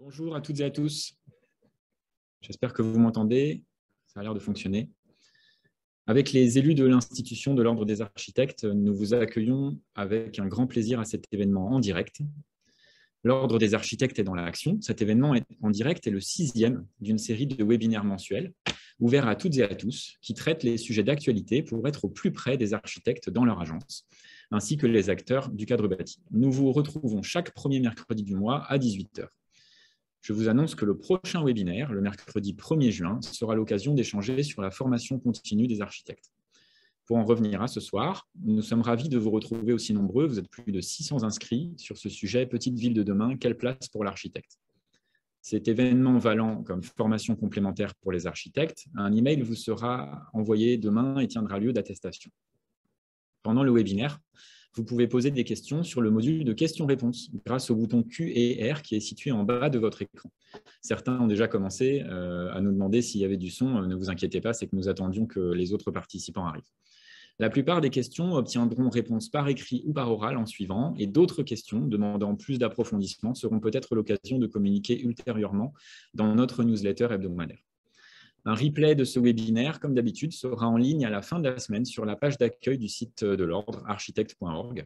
Bonjour à toutes et à tous. J'espère que vous m'entendez. Ça a l'air de fonctionner. Avec les élus de l'institution de l'Ordre des architectes, nous vous accueillons avec un grand plaisir à cet événement en direct. L'Ordre des architectes est dans l'action. Cet événement en direct est le 6e d'une série de webinaires mensuels ouverts à toutes et à tous qui traitent les sujets d'actualité pour être au plus près des architectes dans leur agence, ainsi que les acteurs du cadre bâti. Nous vous retrouvons chaque premier mercredi du mois à 18 h. Je vous annonce que le prochain webinaire, le mercredi 1er juin, sera l'occasion d'échanger sur la formation continue des architectes. Pour en revenir à ce soir, nous sommes ravis de vous retrouver aussi nombreux. Vous êtes plus de 600 inscrits sur ce sujet « Petite ville de demain, quelle place pour l'architecte ?» Cet événement valant comme formation complémentaire pour les architectes, un email vous sera envoyé demain et tiendra lieu d'attestation. Pendant le webinaire, vous pouvez poser des questions sur le module de questions-réponses grâce au bouton Q et R qui est situé en bas de votre écran. Certains ont déjà commencé à nous demander s'il y avait du son. Ne vous inquiétez pas, c'est que nous attendions que les autres participants arrivent. La plupart des questions obtiendront réponse par écrit ou par oral en suivant, et d'autres questions demandant plus d'approfondissement seront peut-être l'occasion de communiquer ultérieurement dans notre newsletter hebdomadaire. Un replay de ce webinaire, comme d'habitude, sera en ligne à la fin de la semaine sur la page d'accueil du site de l'Ordre, architecte.org.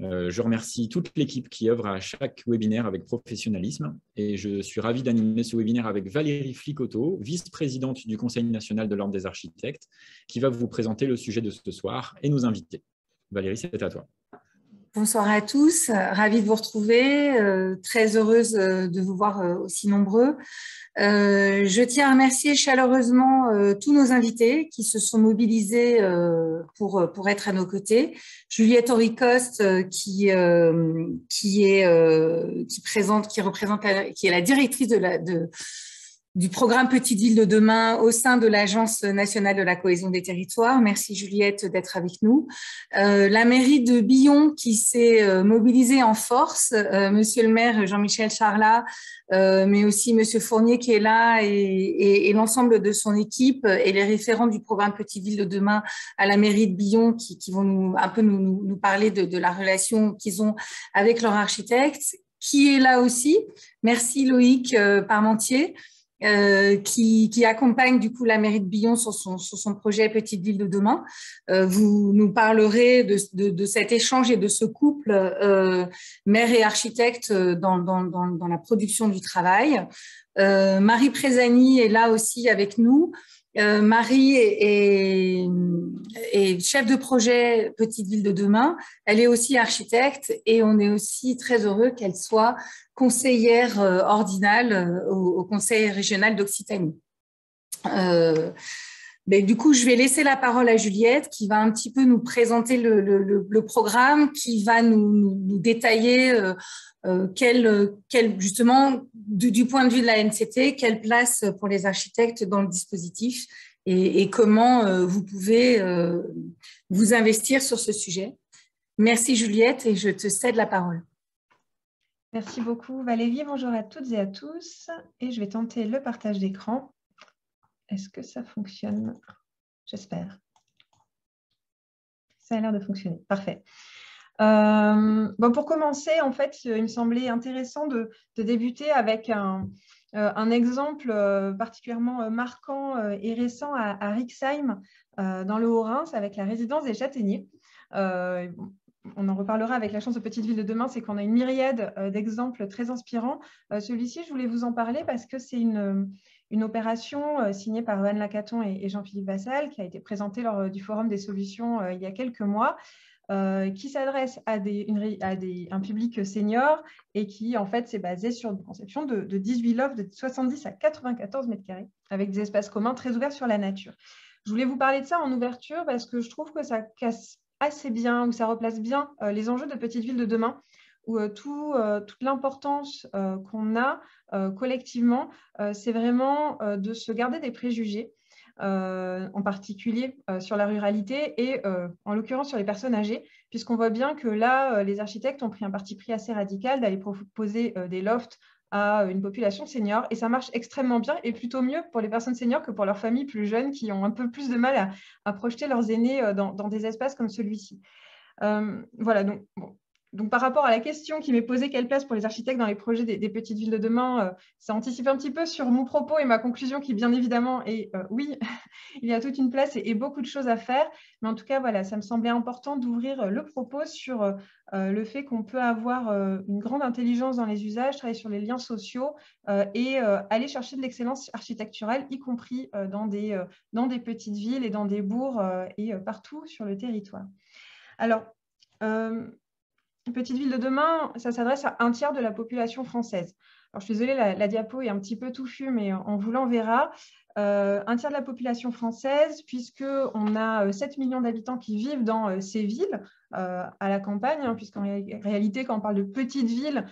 Je remercie toute l'équipe qui œuvre à chaque webinaire avec professionnalisme et je suis ravi d'animer ce webinaire avec Valérie Flicoteau, vice-présidente du Conseil national de l'Ordre des architectes, qui va vous présenter le sujet de ce soir et nous inviter. Valérie, c'est à toi. Bonsoir à tous, ravie de vous retrouver, très heureuse de vous voir aussi nombreux. Je tiens à remercier chaleureusement tous nos invités qui se sont mobilisés pour être à nos côtés. Juliette Auricoste qui est la directrice du programme Petite Ville de demain au sein de l'Agence nationale de la cohésion des territoires. Merci Juliette d'être avec nous. La mairie de Billon qui s'est mobilisée en force, monsieur le maire Jean-Michel Charlat, mais aussi monsieur Fournier qui est là et l'ensemble de son équipe et les référents du programme Petite Ville de demain à la mairie de Billon qui vont nous parler de la relation qu'ils ont avec leur architecte, qui est là aussi. Merci Loïc Parmentier. Qui accompagne du coup la mairie de Billon sur son projet Petite Ville de demain. Vous nous parlerez de cet échange et de ce couple maire et architecte dans la production du travail. Marie Présani est là aussi avec nous. Marie est chef de projet Petite Ville de demain. Elle est aussi architecte et on est aussi très heureux qu'elle soit conseillère ordinale au Conseil régional d'Occitanie. Du coup, je vais laisser la parole à Juliette qui va un petit peu nous présenter le programme, qui va nous détailler justement, du point de vue de la NCT, quelle place pour les architectes dans le dispositif et comment vous pouvez vous investir sur ce sujet. Merci Juliette et je te cède la parole. Merci beaucoup Valérie, bonjour à toutes et à tous. Et je vais tenter le partage d'écran. Est-ce que ça fonctionne? J'espère. Ça a l'air de fonctionner, parfait. Pour commencer, en fait, il me semblait intéressant de débuter avec un exemple particulièrement marquant et récent à Rixheim, dans le Haut-Rhin, avec la résidence des Châtaigniers. On en reparlera avec la chance de Petite Ville de demain, c'est qu'on a une myriade d'exemples très inspirants. Celui-ci, je voulais vous en parler parce que c'est une opération signée par Anne Lacaton et Jean-Philippe Vassal qui a été présentée lors du Forum des solutions il y a quelques mois, qui s'adresse à un public senior et qui, en fait, s'est basé sur une conception de 18 lofts de 70 à 94 mètres carrés avec des espaces communs très ouverts sur la nature. Je voulais vous parler de ça en ouverture parce que je trouve que ça casse assez bien, ou ça replace bien les enjeux de Petite Ville de demain, où toute l'importance qu'on a collectivement, c'est vraiment de se garder des préjugés, en particulier sur la ruralité et en l'occurrence sur les personnes âgées, puisqu'on voit bien que là, les architectes ont pris un parti pris assez radical d'aller proposer des lofts à une population senior, et ça marche extrêmement bien, et plutôt mieux pour les personnes seniors que pour leurs familles plus jeunes qui ont un peu plus de mal à projeter leurs aînés dans des espaces comme celui-ci. Voilà, donc bon, Donc, par rapport à la question qui m'est posée, quelle place pour les architectes dans les projets des petites villes de demain, ça anticipe un petit peu sur mon propos et ma conclusion qui, bien évidemment, est oui, il y a toute une place et beaucoup de choses à faire. Mais en tout cas, voilà, ça me semblait important d'ouvrir le propos sur le fait qu'on peut avoir une grande intelligence dans les usages, travailler sur les liens sociaux et aller chercher de l'excellence architecturale, y compris dans des petites villes et dans des bourgs et partout sur le territoire. Alors, Petite ville de demain, ça s'adresse à 1/3 de la population française. Alors, je suis désolée, la diapo est un petit peu touffue, mais on vous l'enverra. 1/3 de la population française, puisqu'on a 7 millions d'habitants qui vivent dans ces villes, à la campagne, hein, puisqu'en réalité, quand on parle de petite ville,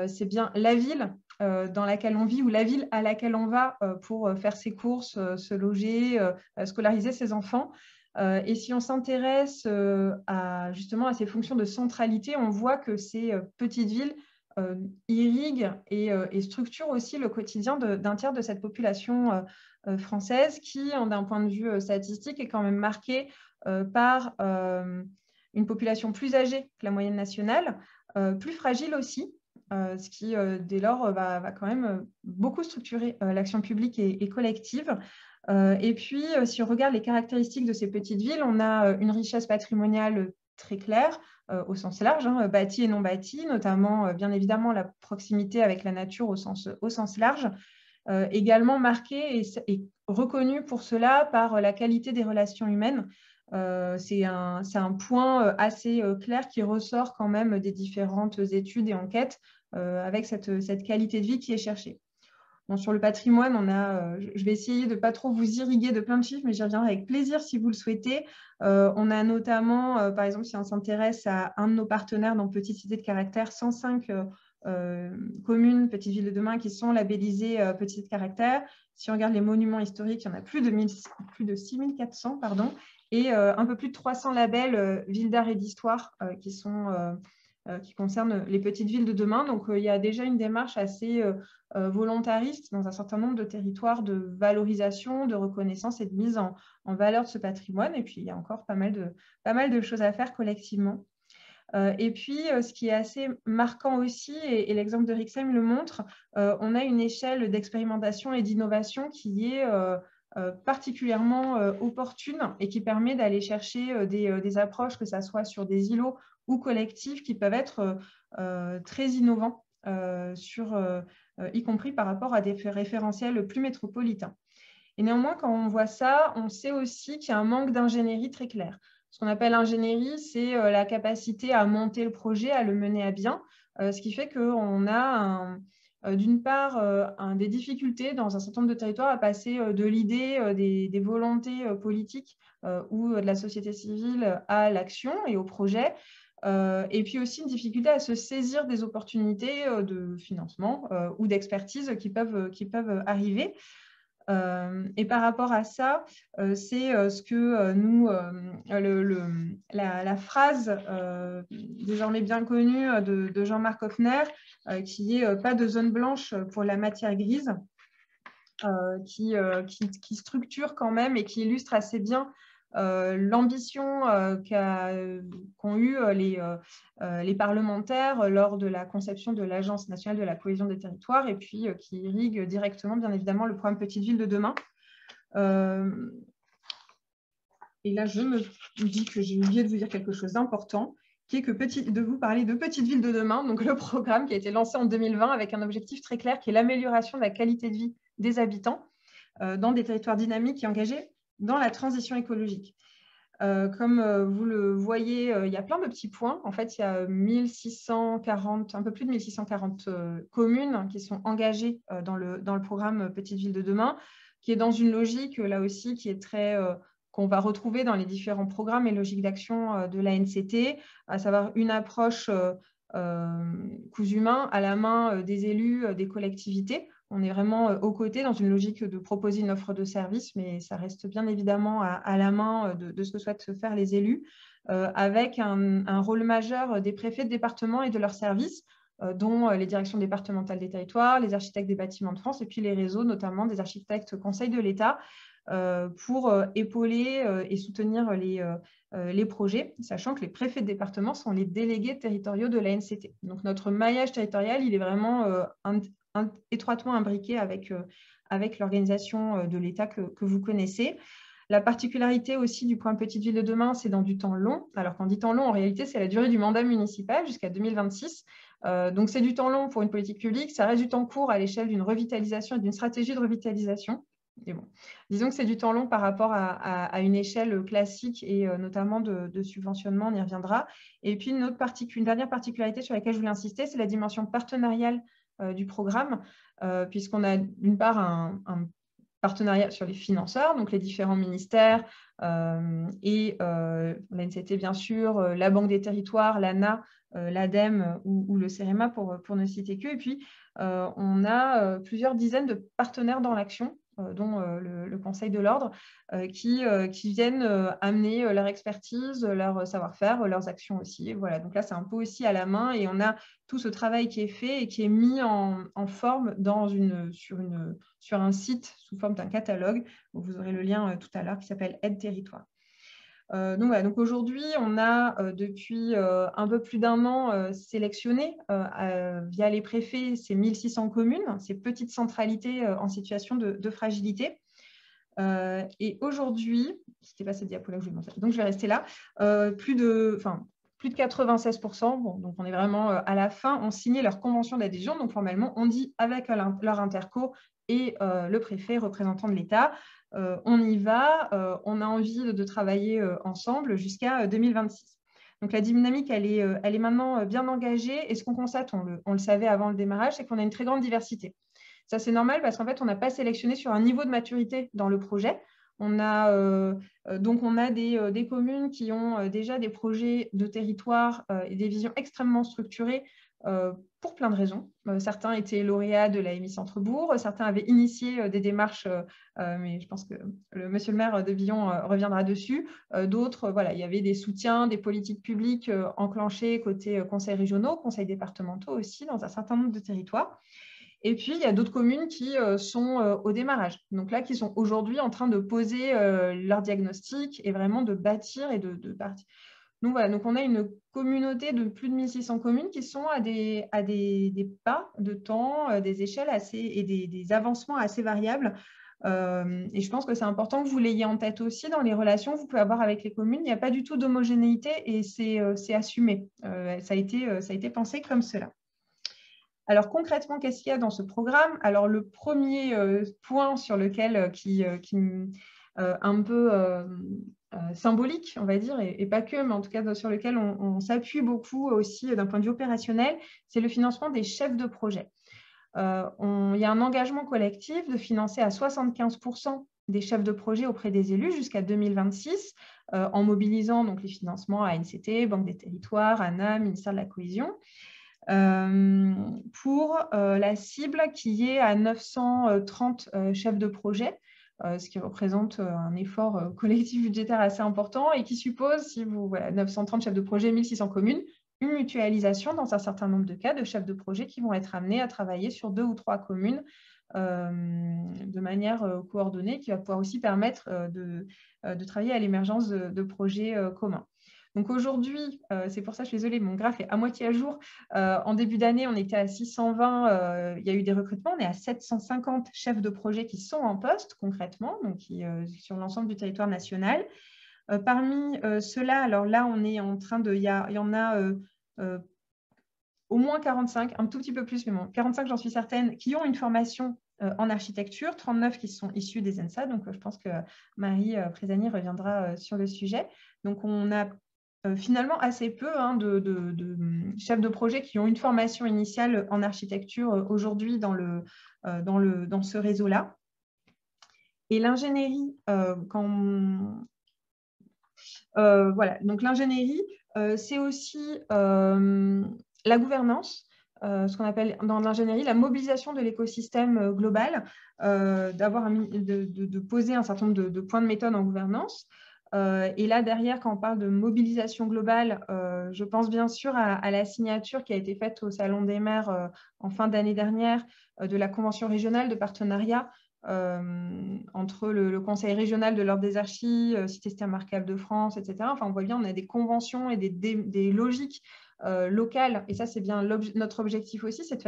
c'est bien la ville dans laquelle on vit ou la ville à laquelle on va pour faire ses courses, se loger, scolariser ses enfants. Et si on s'intéresse justement à ces fonctions de centralité, on voit que ces petites villes irriguent et structurent aussi le quotidien d'1/3 de cette population française qui, d'un point de vue statistique, est quand même marquée par une population plus âgée que la moyenne nationale, plus fragile aussi, ce qui, dès lors, va quand même beaucoup structurer l'action publique et collective. Et puis, si on regarde les caractéristiques de ces petites villes, on a une richesse patrimoniale très claire, au sens large, hein, bâtie et non bâtie, notamment, bien évidemment, la proximité avec la nature au sens large, également marquée et reconnue pour cela par la qualité des relations humaines. C'est un point assez clair qui ressort quand même des différentes études et enquêtes avec cette qualité de vie qui est cherchée. Bon, sur le patrimoine, je vais essayer de ne pas trop vous irriguer de plein de chiffres, mais j'y reviendrai avec plaisir si vous le souhaitez. On a notamment, par exemple, si on s'intéresse à un de nos partenaires dans Petite Cité de Caractère, 105 communes, petites villes de demain qui sont labellisées Petite Cité de Caractère. Si on regarde les monuments historiques, il y en a plus de 6400, pardon, et un peu plus de 300 labels villes d'art et d'histoire qui concernent les petites villes de demain. Donc, il y a déjà une démarche assez volontariste dans un certain nombre de territoires de valorisation, de reconnaissance et de mise en valeur de ce patrimoine. Et puis, il y a encore pas mal de choses à faire collectivement. Et puis, ce qui est assez marquant aussi, et l'exemple de Rixheim le montre, on a une échelle d'expérimentation et d'innovation qui est particulièrement opportune et qui permet d'aller chercher des approches, que ce soit sur des îlots ou collectifs, qui peuvent être très innovants, y compris par rapport à des référentiels plus métropolitains. Et néanmoins, quand on voit ça, on sait aussi qu'il y a un manque d'ingénierie très clair. Ce qu'on appelle ingénierie, c'est la capacité à monter le projet, à le mener à bien, ce qui fait qu'on a d'une part des difficultés dans un certain nombre de territoires à passer de l'idée des volontés politiques ou de la société civile à l'action et au projet. Et puis aussi une difficulté à se saisir des opportunités de financement ou d'expertise qui peuvent arriver. Et par rapport à ça, c'est ce que la phrase désormais bien connue de Jean-Marc Hoffner, qui est « pas de zone blanche pour la matière grise », qui structure quand même et qui illustre assez bien l'ambition qu'ont eu les parlementaires lors de la conception de l'Agence nationale de la cohésion des territoires et puis qui irrigue directement, bien évidemment, le programme Petite Ville de demain. Et là, je me dis que j'ai oublié de vous dire quelque chose d'important, qui est de vous parler de Petite Ville de demain, donc le programme qui a été lancé en 2020 avec un objectif très clair qui est l'amélioration de la qualité de vie des habitants dans des territoires dynamiques et engagés dans la transition écologique. Comme vous le voyez, il y a plein de petits points. En fait, il y a un peu plus de 1640 communes qui sont engagées dans le programme Petite Ville de demain, qui est dans une logique, là aussi, qui est qu'on va retrouver dans les différents programmes et logiques d'action de l'ANCT, à savoir une approche cousu humain à la main des élus, des collectivités. On est vraiment aux côtés dans une logique de proposer une offre de service, mais ça reste bien évidemment à la main de ce que souhaitent faire les élus, avec un rôle majeur des préfets de département et de leurs services, dont les directions départementales des territoires, les architectes des bâtiments de France et puis les réseaux, notamment des architectes conseils de l'État, pour épauler et soutenir les projets, sachant que les préfets de département sont les délégués territoriaux de l'ANCT. Donc, notre maillage territorial, il est vraiment étroitement imbriqué avec l'organisation de l'État que vous connaissez. La particularité aussi du point Petite Ville de demain, c'est dans du temps long. Alors, quand on dit temps long, en réalité, c'est la durée du mandat municipal jusqu'à 2026. Donc, c'est du temps long pour une politique publique. Ça reste du temps court à l'échelle d'une revitalisation et d'une stratégie de revitalisation. Et bon, disons que c'est du temps long par rapport à une échelle classique et notamment de subventionnement, on y reviendra. Et puis, une dernière particularité sur laquelle je voulais insister, c'est la dimension partenariale du programme, puisqu'on a d'une part un partenariat sur les financeurs, donc les différents ministères et l'ANCT bien sûr, la Banque des Territoires, l'ANA, l'ADEME ou le CEREMA pour ne citer que. Et puis, on a plusieurs dizaines de partenaires dans l'action, dont le Conseil de l'Ordre, qui viennent amener leur expertise, leur savoir-faire, leurs actions aussi. Et voilà, donc là, c'est un peu aussi à la main et on a tout ce travail qui est fait et qui est mis en forme sur un site sous forme d'un catalogue. Vous aurez le lien tout à l'heure qui s'appelle Aide Territoire. Donc, voilà, donc aujourd'hui, on a depuis un peu plus d'un an sélectionné via les préfets ces 1600 communes, ces petites centralités en situation de fragilité. Et aujourd'hui, c'était pas cette diapo là que je vais montrer, donc je vais rester là, plus de 96%, bon, donc on est vraiment à la fin, ont signé leur convention d'adhésion, donc formellement, on dit avec leur interco et le préfet représentant de l'État, on y va, on a envie de travailler ensemble jusqu'à 2026. Donc la dynamique, elle est maintenant bien engagée et ce qu'on constate, on le savait avant le démarrage, c'est qu'on a une très grande diversité. Ça, c'est normal parce qu'en fait, on n'a pas sélectionné sur un niveau de maturité dans le projet. On a des communes qui ont déjà des projets de territoire et des visions extrêmement structurées pour plein de raisons. Certains étaient lauréats de l'AMI Centre-Bourg, certains avaient initié des démarches, mais je pense que monsieur le maire de Billon reviendra dessus. D'autres, voilà, il y avait des soutiens, des politiques publiques enclenchées côté conseils régionaux, conseils départementaux aussi, dans un certain nombre de territoires. Et puis, il y a d'autres communes qui sont au démarrage. Donc là, qui sont aujourd'hui en train de poser leur diagnostic et vraiment de bâtir et de partir. Donc voilà, donc on a une communauté de plus de 1600 communes qui sont à des pas de temps, des échelles et des avancements assez variables. Et je pense que c'est important que vous l'ayez en tête aussi dans les relations que vous pouvez avoir avec les communes. Il n'y a pas du tout d'homogénéité et c'est assumé. Ça a été pensé comme cela. Alors concrètement, qu'est-ce qu'il y a dans ce programme? Alors le premier point sur lequel qui un peu symbolique, on va dire, et pas que, mais en tout cas sur lequel on s'appuie beaucoup aussi d'un point de vue opérationnel, c'est le financement des chefs de projet. Il y a un engagement collectif de financer à 75% des chefs de projet auprès des élus jusqu'à 2026, en mobilisant donc les financements à ANCT, Banque des Territoires, ANA, Ministère de la Cohésion. Pour la cible qui est à 930 chefs de projet, ce qui représente un effort collectif budgétaire assez important et qui suppose, si vous, voilà, 930 chefs de projet, 1600 communes, une mutualisation dans un certain nombre de cas de chefs de projet qui vont être amenés à travailler sur 2 ou 3 communes de manière coordonnée, qui va pouvoir aussi permettre de travailler à l'émergence de projets communs. Donc aujourd'hui, c'est pour ça, je suis désolée, mon graphe est à moitié à jour. En début d'année, on était à 620, il y a eu des recrutements, on est à 750 chefs de projet qui sont en poste concrètement, donc sur l'ensemble du territoire national. Parmi ceux-là, alors là, on est en train de, il y en a au moins 45, un tout petit peu plus, mais bon, 45, j'en suis certaine, qui ont une formation en architecture, 39 qui sont issus des ENSA, donc je pense que Marie Présani reviendra sur le sujet. Donc on a finalement assez peu de chefs de projet qui ont une formation initiale en architecture aujourd'hui dans ce réseau-là. Et l'ingénierie, voilà, donc l'ingénierie, c'est aussi la gouvernance, ce qu'on appelle dans l'ingénierie la mobilisation de l'écosystème global, de poser un certain nombre de points de méthode en gouvernance. Et là, derrière, quand on parle de mobilisation globale, je pense bien sûr à la signature qui a été faite au Salon des maires en fin d'année dernière de la Convention régionale de partenariat entre le Conseil régional de l'Ordre des Archis, Cité remarquable de France, etc. Enfin, on voit bien, on a des conventions et des logiques locales. Et ça, c'est bien notre objectif aussi, c'est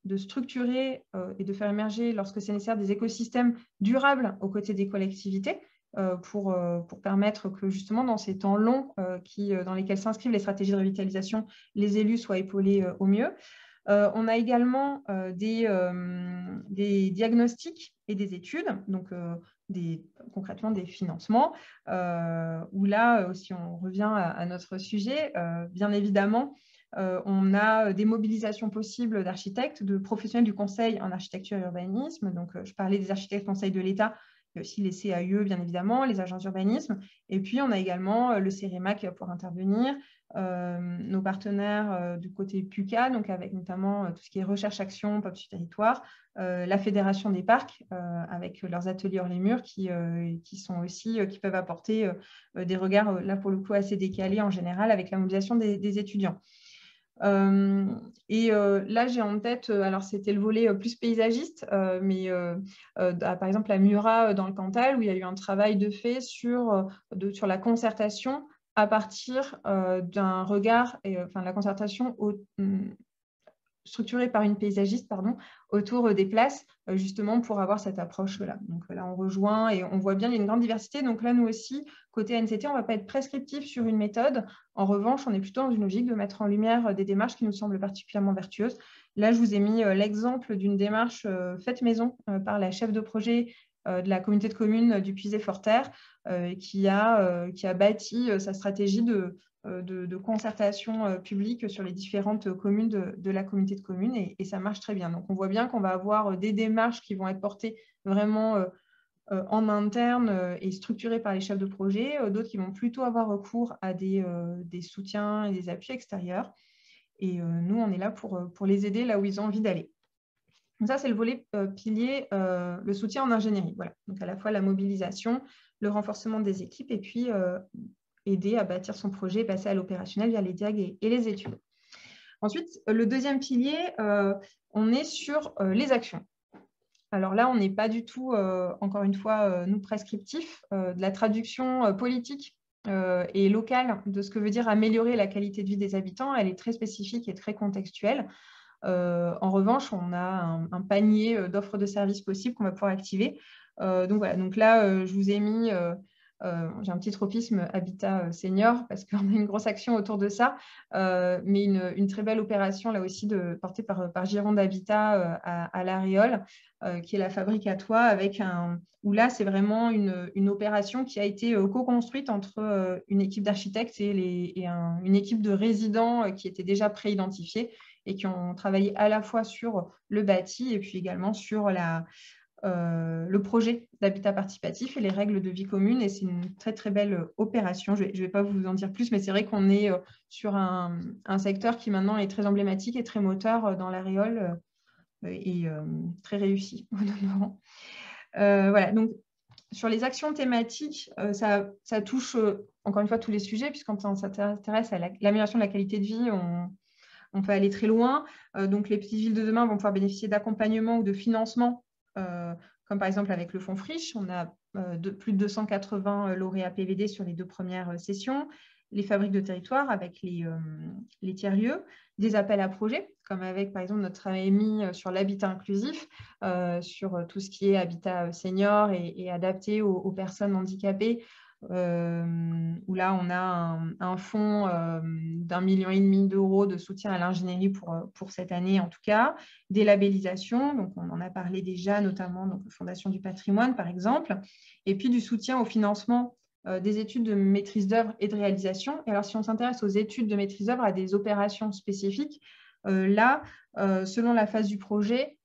de structurer et de faire émerger, lorsque c'est nécessaire, des écosystèmes durables aux côtés des collectivités pour permettre que, justement, dans ces temps longs dans lesquels s'inscrivent les stratégies de revitalisation, les élus soient épaulés au mieux. On a également des diagnostics et des études, donc concrètement des financements, où là, si on revient à notre sujet, bien évidemment, on a des mobilisations possibles d'architectes, de professionnels du conseil en architecture et urbanisme. Donc, je parlais des architectes conseils de l'État, mais aussi les CAUE, bien évidemment, les agences d'urbanisme. Et puis, on a également le CEREMA pour intervenir, nos partenaires du côté PUCA, donc avec notamment tout ce qui est recherche-action, Pop sur territoire, la Fédération des parcs, avec leurs ateliers hors les murs, qui peuvent apporter des regards, là pour le coup, assez décalés en général, avec la mobilisation des étudiants. Là, j'ai en tête, alors c'était le volet plus paysagiste, mais par exemple à Murat dans le Cantal, où il y a eu un travail de fait sur la concertation à partir d'un regard, la concertation structurée par une paysagiste, autour des places, justement pour avoir cette approche-là. Donc là, on rejoint et on voit bien, il y a une grande diversité. Donc là, nous aussi, côté ANCT, on ne va pas être prescriptif sur une méthode. En revanche, on est plutôt dans une logique de mettre en lumière des démarches qui nous semblent particulièrement vertueuses. Là, je vous ai mis l'exemple d'une démarche faite maison par la chef de projet de la communauté de communes du Puisé-Forterre, qui a bâti sa stratégie de concertation publique sur les différentes communes de la communauté de communes, et ça marche très bien. Donc, on voit bien qu'on va avoir des démarches qui vont être portées vraiment en interne et structurées par les chefs de projet, d'autres qui vont plutôt avoir recours à des soutiens et des appuis extérieurs. Et nous, on est là pour les aider là où ils ont envie d'aller. Donc ça, c'est le volet pilier, le soutien en ingénierie. Voilà. Donc, à la fois la mobilisation, le renforcement des équipes, et puis aider à bâtir son projet et passer à l'opérationnel via les diags et les études. Ensuite, le deuxième pilier, on est sur les actions. Alors là, on n'est pas du tout, encore une fois, nous prescriptifs, de la traduction politique et locale de ce que veut dire améliorer la qualité de vie des habitants. Elle est très spécifique et très contextuelle. En revanche, on a un panier d'offres de services possibles qu'on va pouvoir activer. Donc voilà, donc là, je vous ai mis... j'ai un petit tropisme habitat senior parce qu'on a une grosse action autour de ça, mais une très belle opération là aussi portée par Gironde Habitat à La Réole, qui est la fabrique à toit, où là c'est vraiment une opération qui a été co-construite entre une équipe d'architectes et une équipe de résidents qui étaient déjà pré-identifiés et qui ont travaillé à la fois sur le bâti et puis également sur le projet d'habitat participatif et les règles de vie commune. Et c'est une très, très belle opération. Je ne vais pas vous en dire plus, mais c'est vrai qu'on est sur un secteur qui maintenant est très emblématique et très moteur dans La Réole et très réussi. Voilà, donc sur les actions thématiques, ça touche encore une fois tous les sujets, puisqu'on s'intéresse à l'amélioration de la qualité de vie, on peut aller très loin. Donc les petites villes de demain vont pouvoir bénéficier d'accompagnement ou de financement, comme par exemple avec le fonds Friche. On a plus de 280 lauréats PVD sur les 2 premières sessions. Les fabriques de territoire avec les tiers-lieux, des appels à projets, comme avec par exemple notre AMI sur l'habitat inclusif, sur tout ce qui est habitat senior et adapté aux personnes handicapées, où là on a un fonds d'1,5 million d'euros de soutien à l'ingénierie pour cette année en tout cas, des labellisations, donc on en a parlé déjà, notamment donc Fondation du patrimoine par exemple, et puis du soutien au financement des études de maîtrise d'œuvre et de réalisation. Et alors si on s'intéresse aux études de maîtrise d'œuvre, à des opérations spécifiques, là, selon la phase du projet,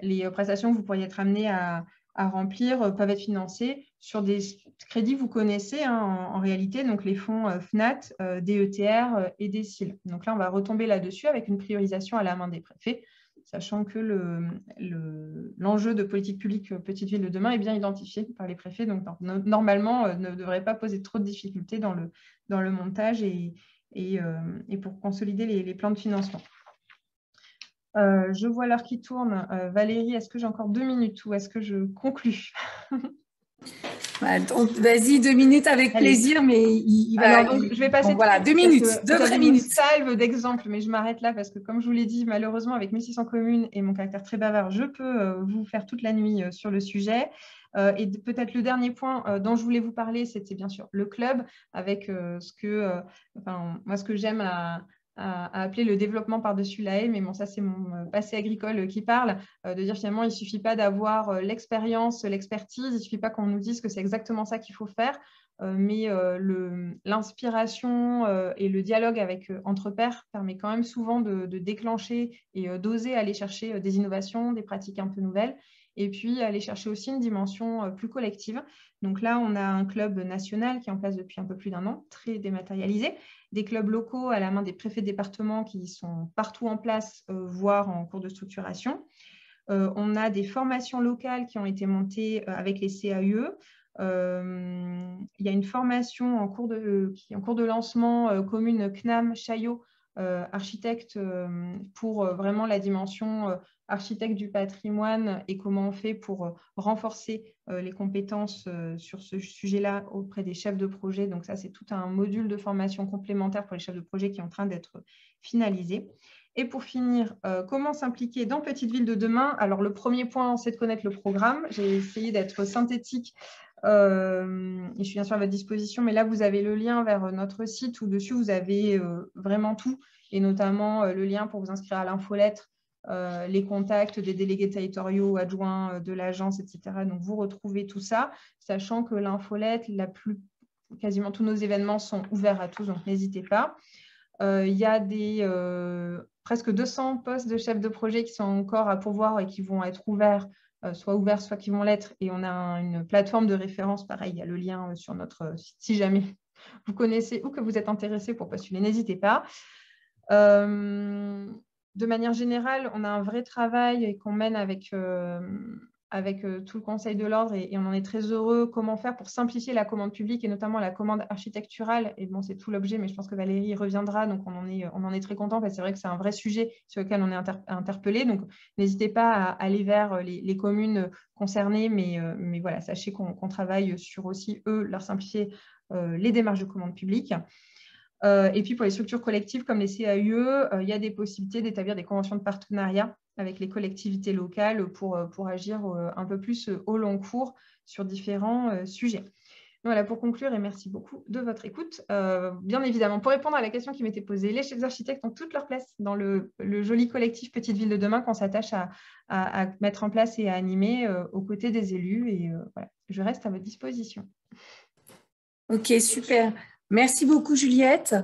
les prestations que vous pourriez être amenés à remplir peuvent être financées sur des crédits que vous connaissez en réalité, donc les fonds FNAT, DETR et DECIL. Donc là, on va retomber là-dessus avec une priorisation à la main des préfets, sachant que l'enjeu de politique publique petite ville de demain est bien identifié par les préfets. Donc normalement, ne devrait pas poser trop de difficultés dans le montage et pour consolider les plans de financement. Je vois l'heure qui tourne. Valérie, est-ce que j'ai encore 2 minutes ou est-ce que je conclus? Vas-y, 2 minutes avec plaisir, mais je vais passer voilà, 2 minutes, 2 vraies minutes. Salve d'exemples, mais je m'arrête là parce que, comme je vous l'ai dit, malheureusement, avec 1600 communes et mon caractère très bavard, je peux vous faire toute la nuit sur le sujet. Et peut-être le dernier point dont je voulais vous parler, c'était bien sûr le club, avec ce que j'aime à appeler le développement par-dessus la haie, mais bon, ça c'est mon passé agricole qui parle, de dire finalement il ne suffit pas d'avoir l'expérience, l'expertise, il ne suffit pas qu'on nous dise que c'est exactement ça qu'il faut faire, mais l'inspiration et le dialogue entre pairs permet quand même souvent de déclencher et d'oser aller chercher des innovations, des pratiques un peu nouvelles, et puis aller chercher aussi une dimension plus collective. Donc là, on a un club national qui est en place depuis un peu plus d'1 an, très dématérialisé, des clubs locaux à la main des préfets de département qui sont partout en place, voire en cours de structuration. On a des formations locales qui ont été montées avec les CAUE. Il y a une formation qui est en cours de lancement, commune CNAM Chaillot, architecte, pour vraiment la dimension architecte du patrimoine et comment on fait pour renforcer les compétences sur ce sujet-là auprès des chefs de projet. Donc ça, c'est tout un module de formation complémentaire pour les chefs de projet qui est en train d'être finalisé. Et pour finir, comment s'impliquer dans Petite Ville de demain? Alors, le premier point, c'est de connaître le programme. J'ai essayé d'être synthétique et je suis bien sûr à votre disposition, mais là, vous avez le lien vers notre site où dessus, vous avez vraiment tout, et notamment le lien pour vous inscrire à l'infolettre, les contacts des délégués territoriaux, adjoints de l'agence, etc. Donc, vous retrouvez tout ça, sachant que l'infolettre, quasiment tous nos événements sont ouverts à tous, donc n'hésitez pas. Il y a presque 200 postes de chefs de projet qui sont encore à pourvoir et qui vont être ouverts, soit qui vont l'être. Et on a une plateforme de référence, pareil, il y a le lien sur notre site. Si jamais vous connaissez ou que vous êtes intéressé pour postuler, n'hésitez pas. De manière générale, on a un vrai travail qu'on mène avec tout le Conseil de l'Ordre et on en est très heureux. Comment faire pour simplifier la commande publique et notamment la commande architecturale? Et bon, c'est tout l'objet, mais je pense que Valérie y reviendra, donc on en est très content parce que c'est vrai que c'est un vrai sujet sur lequel on est interpellé. Donc, n'hésitez pas à aller vers les communes concernées, mais voilà, sachez qu'on travaille sur aussi, leur simplifier les démarches de commande publique. Et puis, pour les structures collectives comme les CAUE, il y a des possibilités d'établir des conventions de partenariat avec les collectivités locales pour agir un peu plus au long cours sur différents sujets. Voilà, pour conclure, et merci beaucoup de votre écoute. Bien évidemment, pour répondre à la question qui m'était posée, les chefs architectes ont toute leur place dans le joli collectif Petite Ville de demain qu'on s'attache à mettre en place et à animer aux côtés des élus. Et voilà, je reste à votre disposition. Ok, super. Merci beaucoup, Juliette.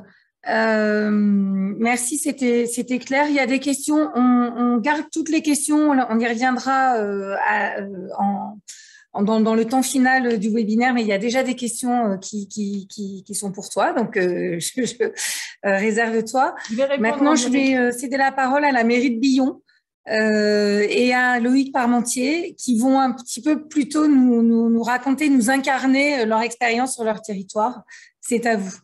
Merci, c'était clair. Il y a des questions. On garde toutes les questions. On y reviendra dans le temps final du webinaire, mais il y a déjà des questions qui sont pour toi. Donc, je réserve-toi. Maintenant, je vais céder la parole à la mairie de Billon et à Loïc Parmentier qui vont un petit peu plutôt nous raconter, nous incarner leur expérience sur leur territoire. C'est à vous.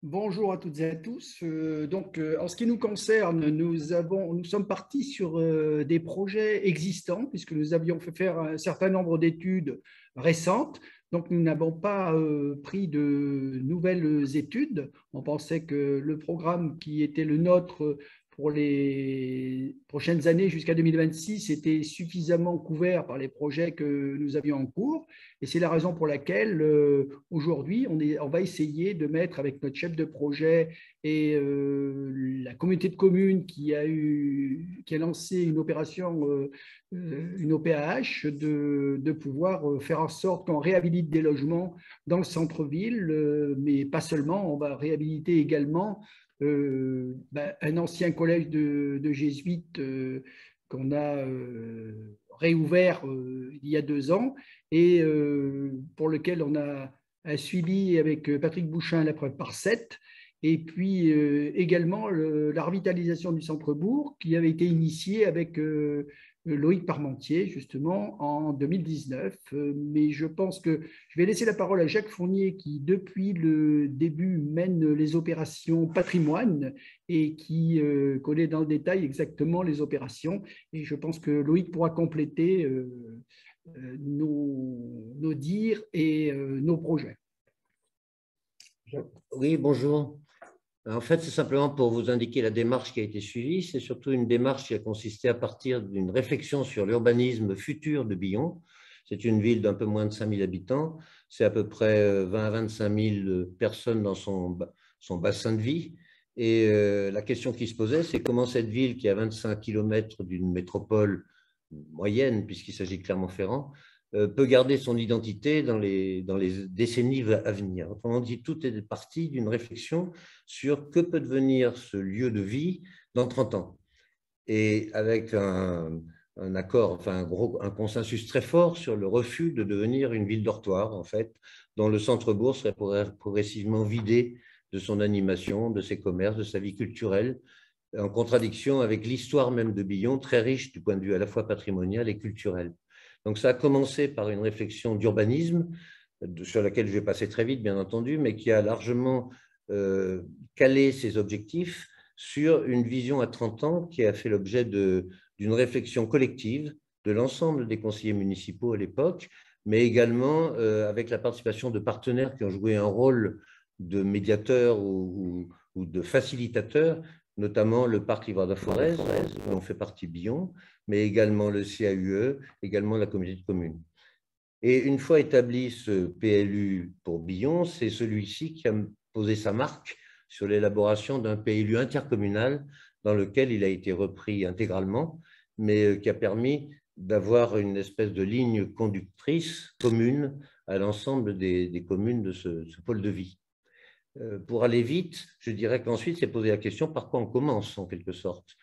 Bonjour à toutes et à tous. En ce qui nous concerne, nous sommes partis sur des projets existants puisque nous avions fait faire un certain nombre d'études récentes. Donc, nous n'avons pas pris de nouvelles études. On pensait que le programme qui était le nôtre pour les prochaines années jusqu'à 2026 était suffisamment couvert par les projets que nous avions en cours. Et c'est la raison pour laquelle aujourd'hui, on va essayer de mettre avec notre chef de projet et la communauté de communes qui a lancé une opération, une OPAH, de pouvoir faire en sorte qu'on réhabilite des logements dans le centre-ville, mais pas seulement, on va réhabiliter également un ancien collège de jésuites qu'on a réouvert il y a 2 ans et pour lequel on a un suivi avec Patrick Bouchin à la preuve par 7. Et puis également la revitalisation du centre-bourg qui avait été initiée avec Loïc Parmentier, justement, en 2019. Mais je pense que je vais laisser la parole à Jacques Fournier, qui, depuis le début, mène les opérations patrimoine et qui connaît dans le détail exactement les opérations. Et je pense que Loïc pourra compléter nos dires et nos projets. Oui, bonjour. En fait, c'est simplement pour vous indiquer la démarche qui a été suivie. C'est surtout une démarche qui a consisté à partir d'une réflexion sur l'urbanisme futur de Billon. C'est une ville d'un peu moins de 5 000 habitants. C'est à peu près 20 à 25 000 personnes dans son bassin de vie. Et la question qui se posait, c'est comment cette ville, qui est à 25 km d'une métropole moyenne, puisqu'il s'agit de Clermont-Ferrand, peut garder son identité dans les décennies à venir. Autrement dit, tout est parti d'une réflexion sur que peut devenir ce lieu de vie dans 30 ans. Et avec un accord, enfin un consensus très fort sur le refus de devenir une ville dortoir, en fait, dont le centre-bourg serait progressivement vidé de son animation, de ses commerces, de sa vie culturelle, en contradiction avec l'histoire même de Billon, très riche du point de vue à la fois patrimonial et culturel. Donc ça a commencé par une réflexion d'urbanisme, sur laquelle je vais passer très vite, bien entendu, mais qui a largement calé ses objectifs sur une vision à 30 ans qui a fait l'objet d'une réflexion collective de l'ensemble des conseillers municipaux à l'époque, mais également avec la participation de partenaires qui ont joué un rôle de médiateurs ou de facilitateurs, notamment le parc Livradois-Forez, dont on fait partie Billon, mais également le CAUE, également la communauté de communes. Et une fois établi ce PLU pour Billon, c'est celui-ci qui a posé sa marque sur l'élaboration d'un PLU intercommunal dans lequel il a été repris intégralement, mais qui a permis d'avoir une espèce de ligne conductrice commune à l'ensemble des communes de ce pôle de vie. Pour aller vite, je dirais qu'ensuite, c'est poser la question par quoi on commence, en quelque sorte.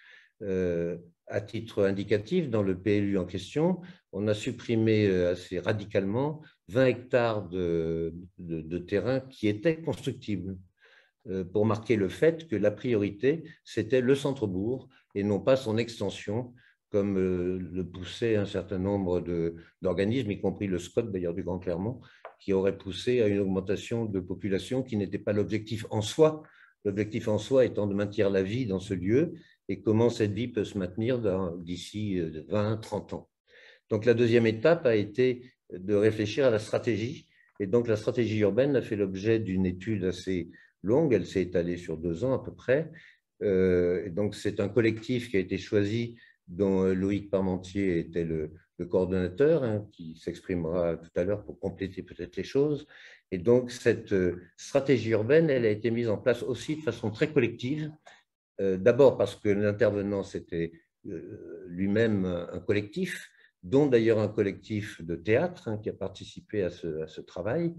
À titre indicatif, dans le PLU en question, on a supprimé assez radicalement 20 hectares de terrain qui étaient constructibles, pour marquer le fait que la priorité, c'était le centre-bourg et non pas son extension, comme le poussaient un certain nombre d'organismes, y compris le SCOT d'ailleurs du Grand Clermont, qui aurait poussé à une augmentation de population qui n'était pas l'objectif en soi, l'objectif en soi étant de maintenir la vie dans ce lieu et comment cette vie peut se maintenir d'ici 20-30 ans. Donc la deuxième étape a été de réfléchir à la stratégie, et donc la stratégie urbaine a fait l'objet d'une étude assez longue, elle s'est étalée sur 2 ans à peu près, et donc c'est un collectif qui a été choisi dont Loïc Parmentier était le coordonnateur, hein, qui s'exprimera tout à l'heure pour compléter peut-être les choses. Et donc, cette stratégie urbaine, elle a été mise en place aussi de façon très collective. D'abord parce que l'intervenant, c'était lui-même un collectif, dont d'ailleurs un collectif de théâtre, hein, qui a participé à ce travail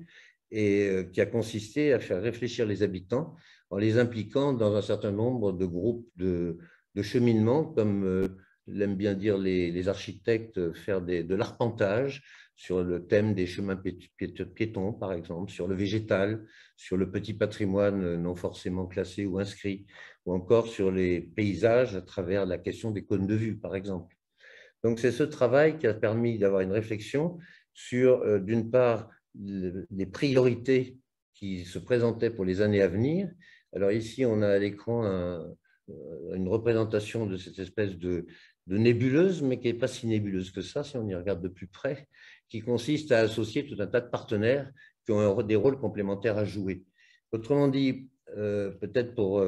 et qui a consisté à faire réfléchir les habitants en les impliquant dans un certain nombre de groupes de cheminement, comme l'aiment bien dire les architectes, faire de l'arpentage sur le thème des chemins piétons, par exemple, sur le végétal, sur le petit patrimoine non forcément classé ou inscrit, ou encore sur les paysages à travers la question des cônes de vue, par exemple. Donc, c'est ce travail qui a permis d'avoir une réflexion sur, d'une part, les priorités qui se présentaient pour les années à venir. Alors ici, on a à l'écran une représentation de cette espèce de nébuleuse, mais qui n'est pas si nébuleuse que ça, si on y regarde de plus près, qui consiste à associer tout un tas de partenaires qui ont des rôles complémentaires à jouer. Autrement dit, peut-être pour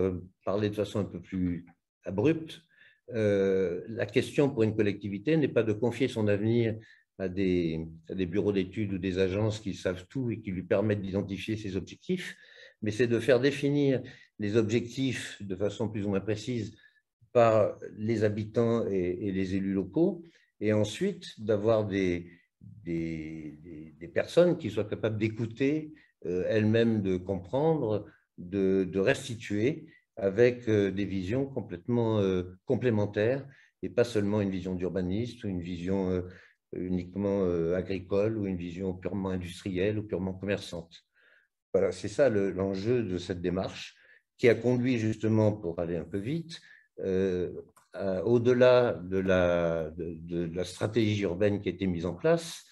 parler de façon un peu plus abrupte, la question pour une collectivité n'est pas de confier son avenir à des bureaux d'études ou des agences qui savent tout et qui lui permettent d'identifier ses objectifs, mais c'est de faire définir les objectifs de façon plus ou moins précise par les habitants et les élus locaux, et ensuite d'avoir des personnes qui soient capables d'écouter, elles-mêmes de comprendre, de restituer avec des visions complètement complémentaires et pas seulement une vision d'urbaniste ou une vision uniquement agricole ou une vision purement industrielle ou purement commerçante. Voilà, c'est ça l'enjeu de cette démarche qui a conduit justement, pour aller un peu vite, au-delà de la stratégie urbaine qui a été mise en place,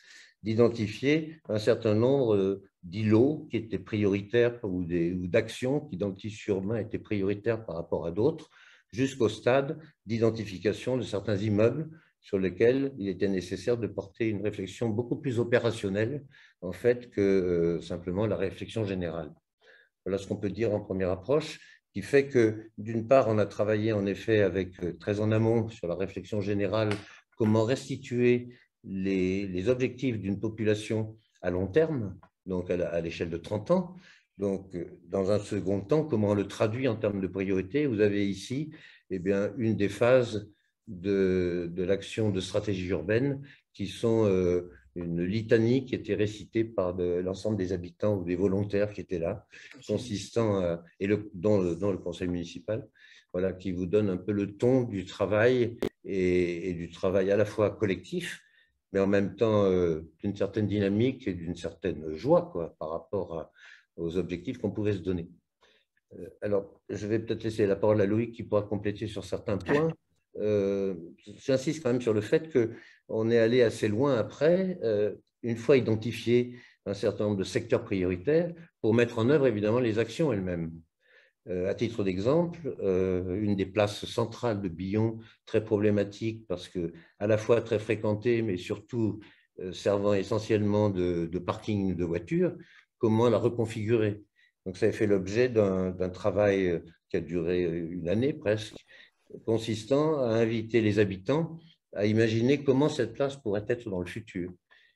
d'identifier un certain nombre d'îlots qui étaient prioritaires ou d'actions qui, dans le tissu urbain, étaient prioritaires par rapport à d'autres, jusqu'au stade d'identification de certains immeubles sur lesquels il était nécessaire de porter une réflexion beaucoup plus opérationnelle, en fait, que simplement la réflexion générale. Voilà ce qu'on peut dire en première approche, qui fait que, d'une part, on a travaillé en effet très en amont sur la réflexion générale, comment restituer les objectifs d'une population à long terme, donc à l'échelle de 30 ans. Donc, dans un second temps, comment on le traduit en termes de priorité. Vous avez ici une des phases de l'action de stratégie urbaine qui sont une litanie qui était récitée par l'ensemble des habitants ou des volontaires qui étaient là, consistant dans le conseil municipal, voilà, qui vous donne un peu le ton du travail et du travail à la fois collectif, mais en même temps d'une certaine dynamique et d'une certaine joie, quoi, par rapport aux objectifs qu'on pouvait se donner. Alors, je vais peut-être laisser la parole à Loïc qui pourra compléter sur certains points. J'insiste quand même sur le fait qu'on est allé assez loin après, une fois identifié un certain nombre de secteurs prioritaires, pour mettre en œuvre évidemment les actions elles-mêmes. À titre d'exemple, une des places centrales de Billon, très problématique parce que à la fois très fréquentée, mais surtout servant essentiellement de parking de voitures, comment la reconfigurer? Donc ça a fait l'objet d'un travail qui a duré une année presque, consistant à inviter les habitants à imaginer comment cette place pourrait être dans le futur.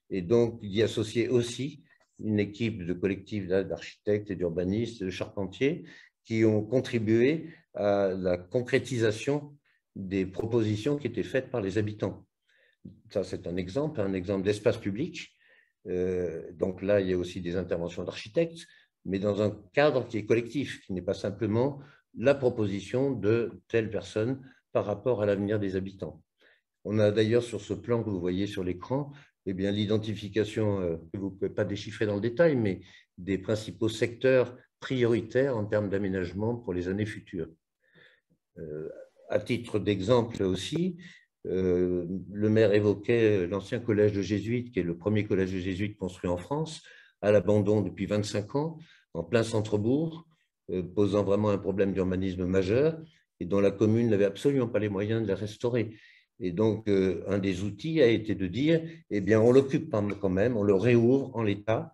Et donc, d'y associer aussi une équipe de collectifs d'architectes et d'urbanistes et de charpentiers qui ont contribué à la concrétisation des propositions qui étaient faites par les habitants. Ça, c'est un exemple d'espace public. Donc là, il y a aussi des interventions d'architectes, mais dans un cadre qui est collectif, qui n'est pas simplement la proposition de telle personne par rapport à l'avenir des habitants. On a d'ailleurs sur ce plan que vous voyez sur l'écran, l'identification, que vous ne pouvez pas déchiffrer dans le détail, mais des principaux secteurs prioritaires en termes d'aménagement pour les années futures. À titre d'exemple aussi, le maire évoquait l'ancien collège de jésuites, qui est le premier collège de jésuites construit en France, à l'abandon depuis 25 ans, en plein centre-bourg, posant vraiment un problème d'urbanisme majeur et dont la commune n'avait absolument pas les moyens de la restaurer. Et donc, un des outils a été de dire, on l'occupe quand même, on le réouvre en l'état,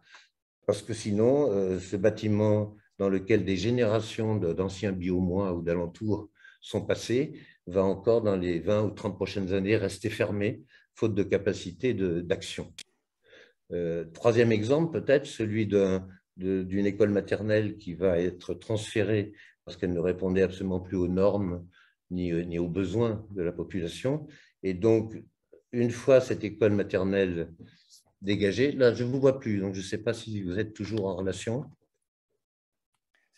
parce que sinon, ce bâtiment dans lequel des générations d'anciens biomois ou d'alentours sont passés va encore, dans les 20 ou 30 prochaines années, rester fermé, faute de capacité d'action. Troisième exemple, peut-être celui d'une école maternelle qui va être transférée parce qu'elle ne répondait absolument plus aux normes ni aux besoins de la population. Et donc, une fois cette école maternelle dégagée, là, je ne vous vois plus, donc je ne sais pas si vous êtes toujours en relation.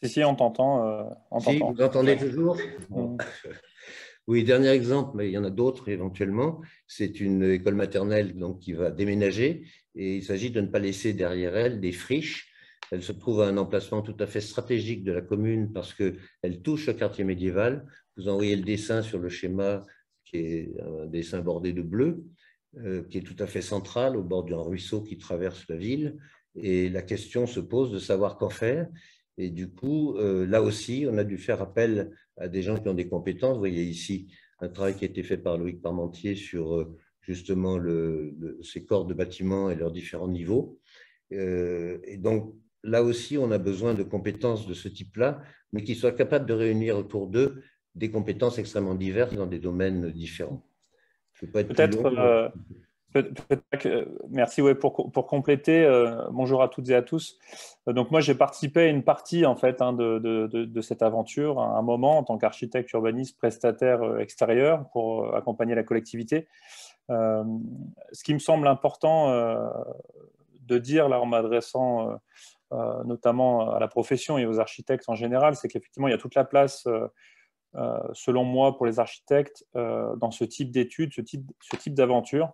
Si, on t'entend. Si, vous entendez toujours? Bon. Oui, dernier exemple, mais il y en a d'autres éventuellement. C'est une école maternelle donc, qui va déménager et il s'agit de ne pas laisser derrière elle des friches. Elle se trouve à un emplacement tout à fait stratégique de la commune parce qu'elle touche le quartier médiéval. Vous envoyez le dessin sur le schéma qui est un dessin bordé de bleu, qui est tout à fait central au bord d'un ruisseau qui traverse la ville. Et la question se pose de savoir qu'en faire. Et du coup, là aussi, on a dû faire appel à des gens qui ont des compétences. Vous voyez ici un travail qui a été fait par Loïc Parmentier sur justement ces corps de bâtiments et leurs différents niveaux. Et donc, là aussi, on a besoin de compétences de ce type-là, mais qui soient capables de réunir autour d'eux des compétences extrêmement diverses dans des domaines différents. Je ne peux pas être plus long. Merci pour compléter. Bonjour à toutes et à tous. Donc moi j'ai participé à une partie en fait de cette aventure à un moment en tant qu'architecte urbaniste prestataire extérieur pour accompagner la collectivité. Ce qui me semble important de dire là en m'adressant notamment à la profession et aux architectes en général, c'est qu'effectivement il y a toute la place selon moi pour les architectes dans ce type d'études, ce type d'aventure.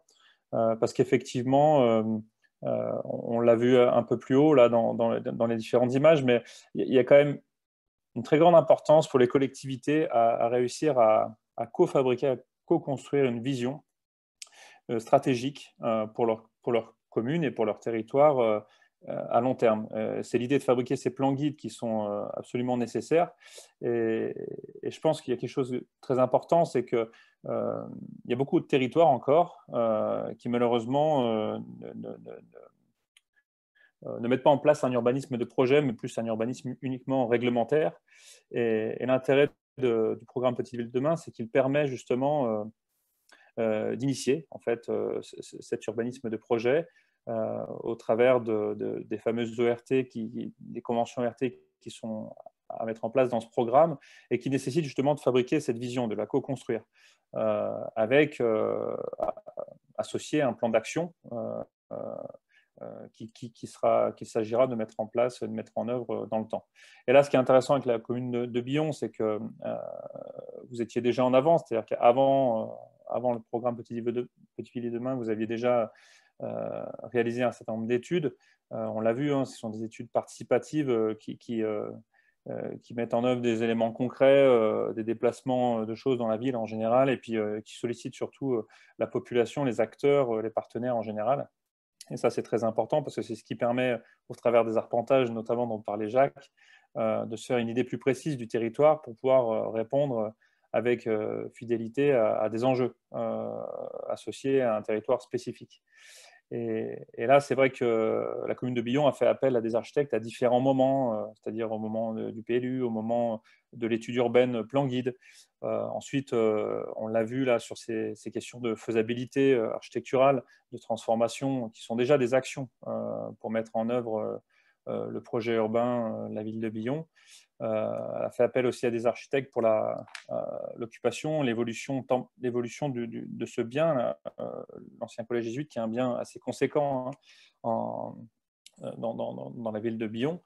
Parce qu'effectivement, on l'a vu un peu plus haut là, dans les différentes images, mais il y a quand même une très grande importance pour les collectivités à réussir à co-fabriquer, à co-construire une vision stratégique pour leur commune et pour leur territoire à long terme. C'est l'idée de fabriquer ces plans guides qui sont absolument nécessaires. Et je pense qu'il y a quelque chose de très important, c'est qu'il y a beaucoup de territoires encore qui malheureusement ne mettent pas en place un urbanisme de projet, mais plus un urbanisme uniquement réglementaire. Et l'intérêt du programme Petite Ville de demain, c'est qu'il permet justement d'initier en fait cet urbanisme de projet au travers des fameuses ORT, des conventions ORT qui sont à mettre en place dans ce programme et qui nécessitent justement de fabriquer cette vision, de la co-construire avec associé un plan d'action qu'il s'agira de mettre en place, de mettre en œuvre dans le temps. Et là, ce qui est intéressant avec la commune de Billon, c'est que vous étiez déjà en avance, c'est-à-dire qu'avant le programme Petite Ville de demain, vous aviez déjà réalisé un certain nombre d'études. On l'a vu, hein, ce sont des études participatives qui mettent en œuvre des éléments concrets, des déplacements de choses dans la ville en général, et puis qui sollicitent surtout la population, les acteurs, les partenaires en général. Et ça, c'est très important parce que c'est ce qui permet, au travers des arpentages, notamment dont parlait Jacques, de se faire une idée plus précise du territoire pour pouvoir répondre avec fidélité à des enjeux associés à un territoire spécifique. Et là, c'est vrai que la commune de Billon a fait appel à des architectes à différents moments, c'est-à-dire au moment du PLU, au moment de l'étude urbaine plan guide. Ensuite, on l'a vu là sur ces questions de faisabilité architecturale, de transformation, qui sont déjà des actions pour mettre en œuvre le projet urbain de la ville de Billon. Elle a fait appel aussi à des architectes pour l'occupation, l'évolution de ce bien, l'ancien collège jésuite, qui est un bien assez conséquent hein, dans la ville de Billon.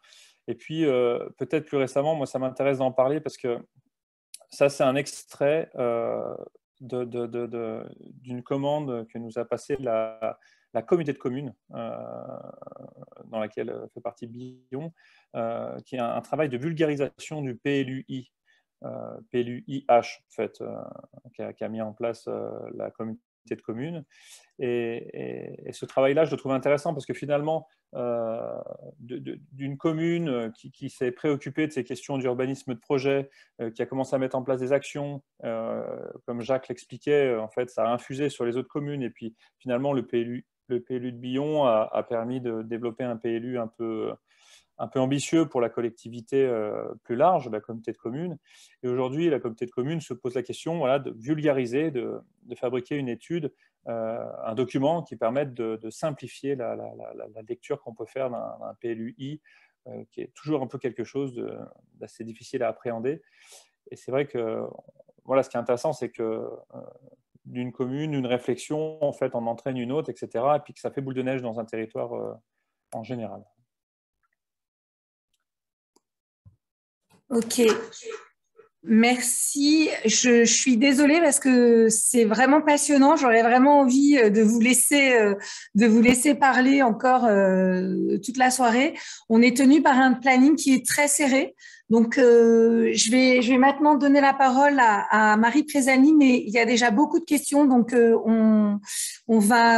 Et puis, peut-être plus récemment, moi, ça m'intéresse d'en parler parce que ça, c'est un extrait d'une commande que nous a passée la communauté de communes dans laquelle fait partie Billon, qui est un travail de vulgarisation du PLUI, PLUIH, en fait, qui a mis en place la communauté de communes. Et ce travail-là, je le trouve intéressant parce que finalement, d'une commune qui s'est préoccupée de ces questions d'urbanisme de projet, qui a commencé à mettre en place des actions, comme Jacques l'expliquait, en fait, ça a infusé sur les autres communes. Et puis finalement, le PLU de Billon a permis de développer un PLU un peu ambitieux pour la collectivité plus large, la communauté de communes. Et aujourd'hui, la communauté de communes se pose la question de vulgariser, de fabriquer une étude, un document qui permette de simplifier la lecture qu'on peut faire d'un PLUI, qui est toujours un peu quelque chose d'assez difficile à appréhender. Et c'est vrai que ce qui est intéressant, c'est que d'une commune, une réflexion, en fait, en entraîne une autre, etc. Et puis que ça fait boule de neige dans un territoire en général. Ok, merci. Je suis désolée parce que c'est vraiment passionnant. J'aurais vraiment envie de vous laisser parler encore toute la soirée. On est tenu par un planning qui est très serré. Donc, je vais maintenant donner la parole à Marie Présani, mais il y a déjà beaucoup de questions. Donc, on va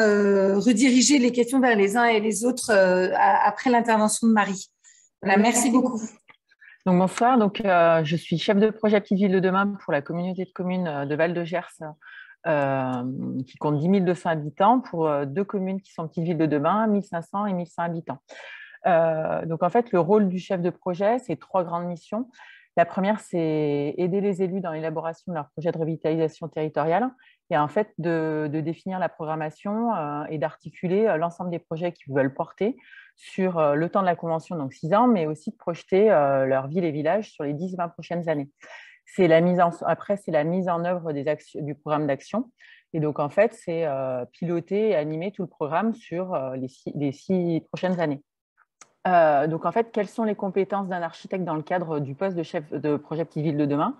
rediriger les questions vers les uns et les autres après l'intervention de Marie. Voilà, merci beaucoup. Donc, bonsoir, je suis chef de projet Petite Ville de demain pour la communauté de communes de Val-de-Gers qui compte 10 200 habitants pour deux communes qui sont Petite Ville de demain, 1500 et 1100 habitants. Donc en fait, le rôle du chef de projet, c'est 3 grandes missions. La première, c'est aider les élus dans l'élaboration de leur projet de revitalisation territoriale et en fait de définir la programmation et d'articuler l'ensemble des projets qu'ils veulent porter sur le temps de la convention, donc 6 ans, mais aussi de projeter leur ville et village sur les 10-20 prochaines années. Après, c'est la mise en œuvre du programme d'action. Et donc, en fait, c'est piloter et animer tout le programme sur les 6 prochaines années. Donc, en fait, quelles sont les compétences d'un architecte dans le cadre du poste de chef de projet Petite Ville de demain?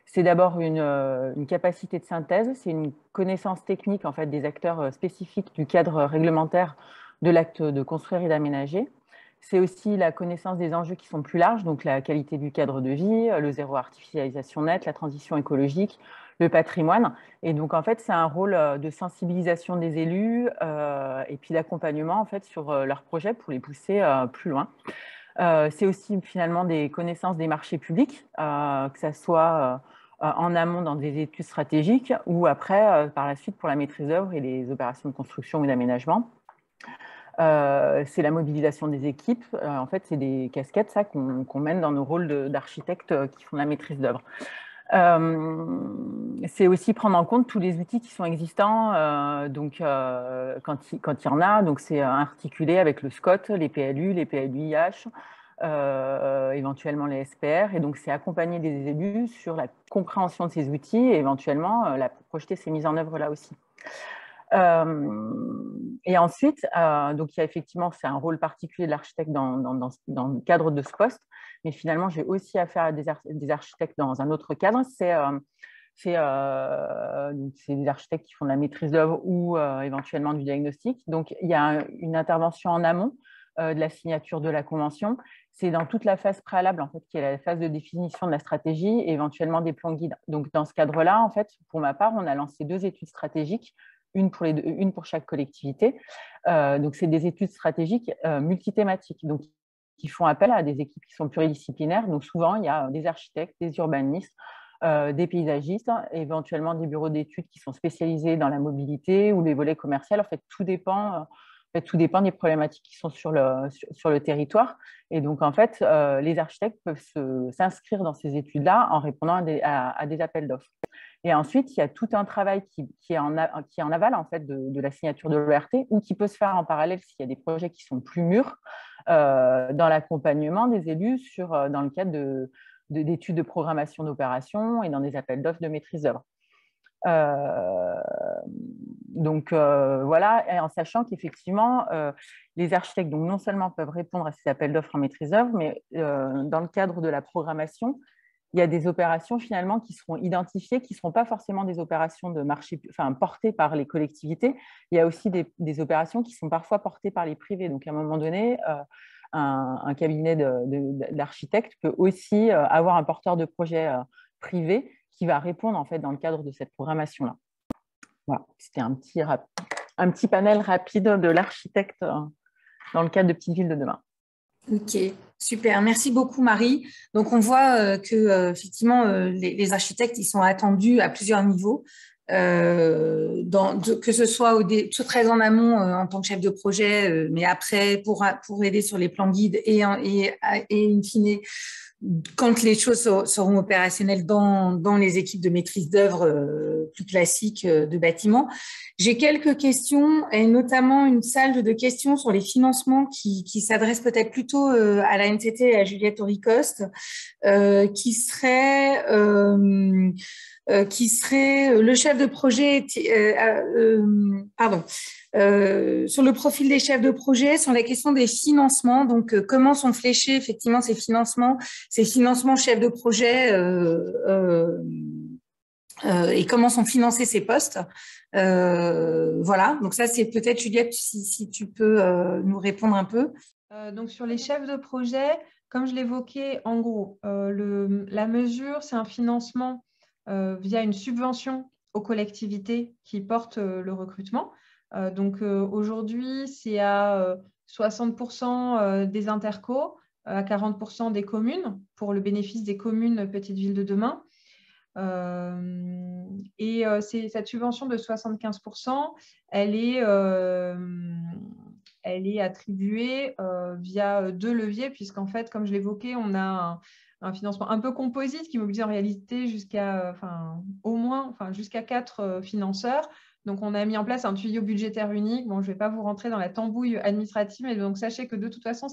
C'est d'abord une capacité de synthèse, c'est une connaissance technique en fait, des acteurs spécifiques du cadre réglementaire de l'acte de construire et d'aménager. C'est aussi la connaissance des enjeux qui sont plus larges, donc la qualité du cadre de vie, le zéro artificialisation nette, la transition écologique, le patrimoine. Et donc, en fait, c'est un rôle de sensibilisation des élus et puis d'accompagnement en fait, sur leurs projets pour les pousser plus loin. C'est aussi finalement des connaissances des marchés publics, que ce soit en amont dans des études stratégiques ou après, par la suite, pour la maîtrise d'œuvre et les opérations de construction ou d'aménagement. C'est la mobilisation des équipes. En fait, c'est des casquettes ça qu'on mène dans nos rôles d'architectes qui font la maîtrise d'œuvre. C'est aussi prendre en compte tous les outils qui sont existants, quand il y en a, donc c'est articulé avec le SCOT, les PLU, les PLUIH, éventuellement les SPR, et donc c'est accompagner des élus sur la compréhension de ces outils et éventuellement projeter ces mises en œuvre là aussi. Et ensuite, donc il y a effectivement, c'est un rôle particulier de l'architecte dans le cadre de ce poste, mais finalement, j'ai aussi affaire à des architectes dans un autre cadre. C'est des architectes qui font de la maîtrise d'œuvre ou éventuellement du diagnostic. Donc, il y a une intervention en amont de la signature de la convention. C'est dans toute la phase préalable, en fait, qui est la phase de définition de la stratégie et éventuellement des plans guides. Donc, dans ce cadre-là, en fait, pour ma part, on a lancé 2 études stratégiques, une pour chaque collectivité. Donc, c'est des études stratégiques multithématiques, donc qui font appel à des équipes qui sont pluridisciplinaires. Donc, souvent, il y a des architectes, des urbanistes, des paysagistes, éventuellement des bureaux d'études qui sont spécialisés dans la mobilité ou les volets commerciaux. En fait, tout dépend des problématiques qui sont sur le territoire. Et donc, en fait, les architectes peuvent s'inscrire dans ces études-là en répondant à des appels d'offres. Et ensuite, il y a tout un travail qui est en aval en fait, de la signature de l'ERT ou qui peut se faire en parallèle s'il y a des projets qui sont plus mûrs dans l'accompagnement des élus dans le cadre d'études de programmation d'opérations et dans des appels d'offres de maîtrise d'œuvre. Voilà, et en sachant qu'effectivement, les architectes donc, non seulement peuvent répondre à ces appels d'offres en maîtrise d'œuvre, mais dans le cadre de la programmation, il y a des opérations finalement qui seront identifiées, qui ne seront pas forcément des opérations de marché, portées par les collectivités. Il y a aussi des opérations qui sont parfois portées par les privés. Donc, à un moment donné, un cabinet d'architectes peut aussi avoir un porteur de projet privé qui va répondre en fait dans le cadre de cette programmation-là. Voilà, c'était un petit panel rapide de l'architecte dans le cadre de Petites Villes de demain. Ok, super. Merci beaucoup, Marie. Donc, on voit que effectivement, les architectes, ils sont attendus à plusieurs niveaux, que ce soit très en amont en tant que chef de projet, mais après pour aider sur les plans guides et in fine, quand les choses seront opérationnelles dans les équipes de maîtrise d'œuvre plus classiques de bâtiments. J'ai quelques questions et notamment une salle de questions sur les financements qui s'adresse peut-être plutôt à la NTT et à Juliette Auricoste, qui serait le chef de projet, sur le profil des chefs de projet, sur la question des financements. Donc, comment sont fléchés effectivement ces financements chefs de projet et comment sont financés ces postes. Voilà, donc ça, c'est peut-être, Juliette, si tu peux nous répondre un peu. Donc, sur les chefs de projet, comme je l'évoquais, en gros, la mesure, c'est un financement via une subvention aux collectivités qui portent le recrutement. Donc, aujourd'hui, c'est à 60% des intercos, à 40% des communes, pour le bénéfice des communes Petites Villes de demain. Cette subvention de 75%, elle est attribuée via 2 leviers, puisqu'en fait, comme je l'évoquais, on a un financement un peu composite qui mobilise en réalité jusqu'à 4 financeurs. Donc, on a mis en place un tuyau budgétaire unique. Bon, je ne vais pas vous rentrer dans la tambouille administrative, mais donc sachez que de toute façon,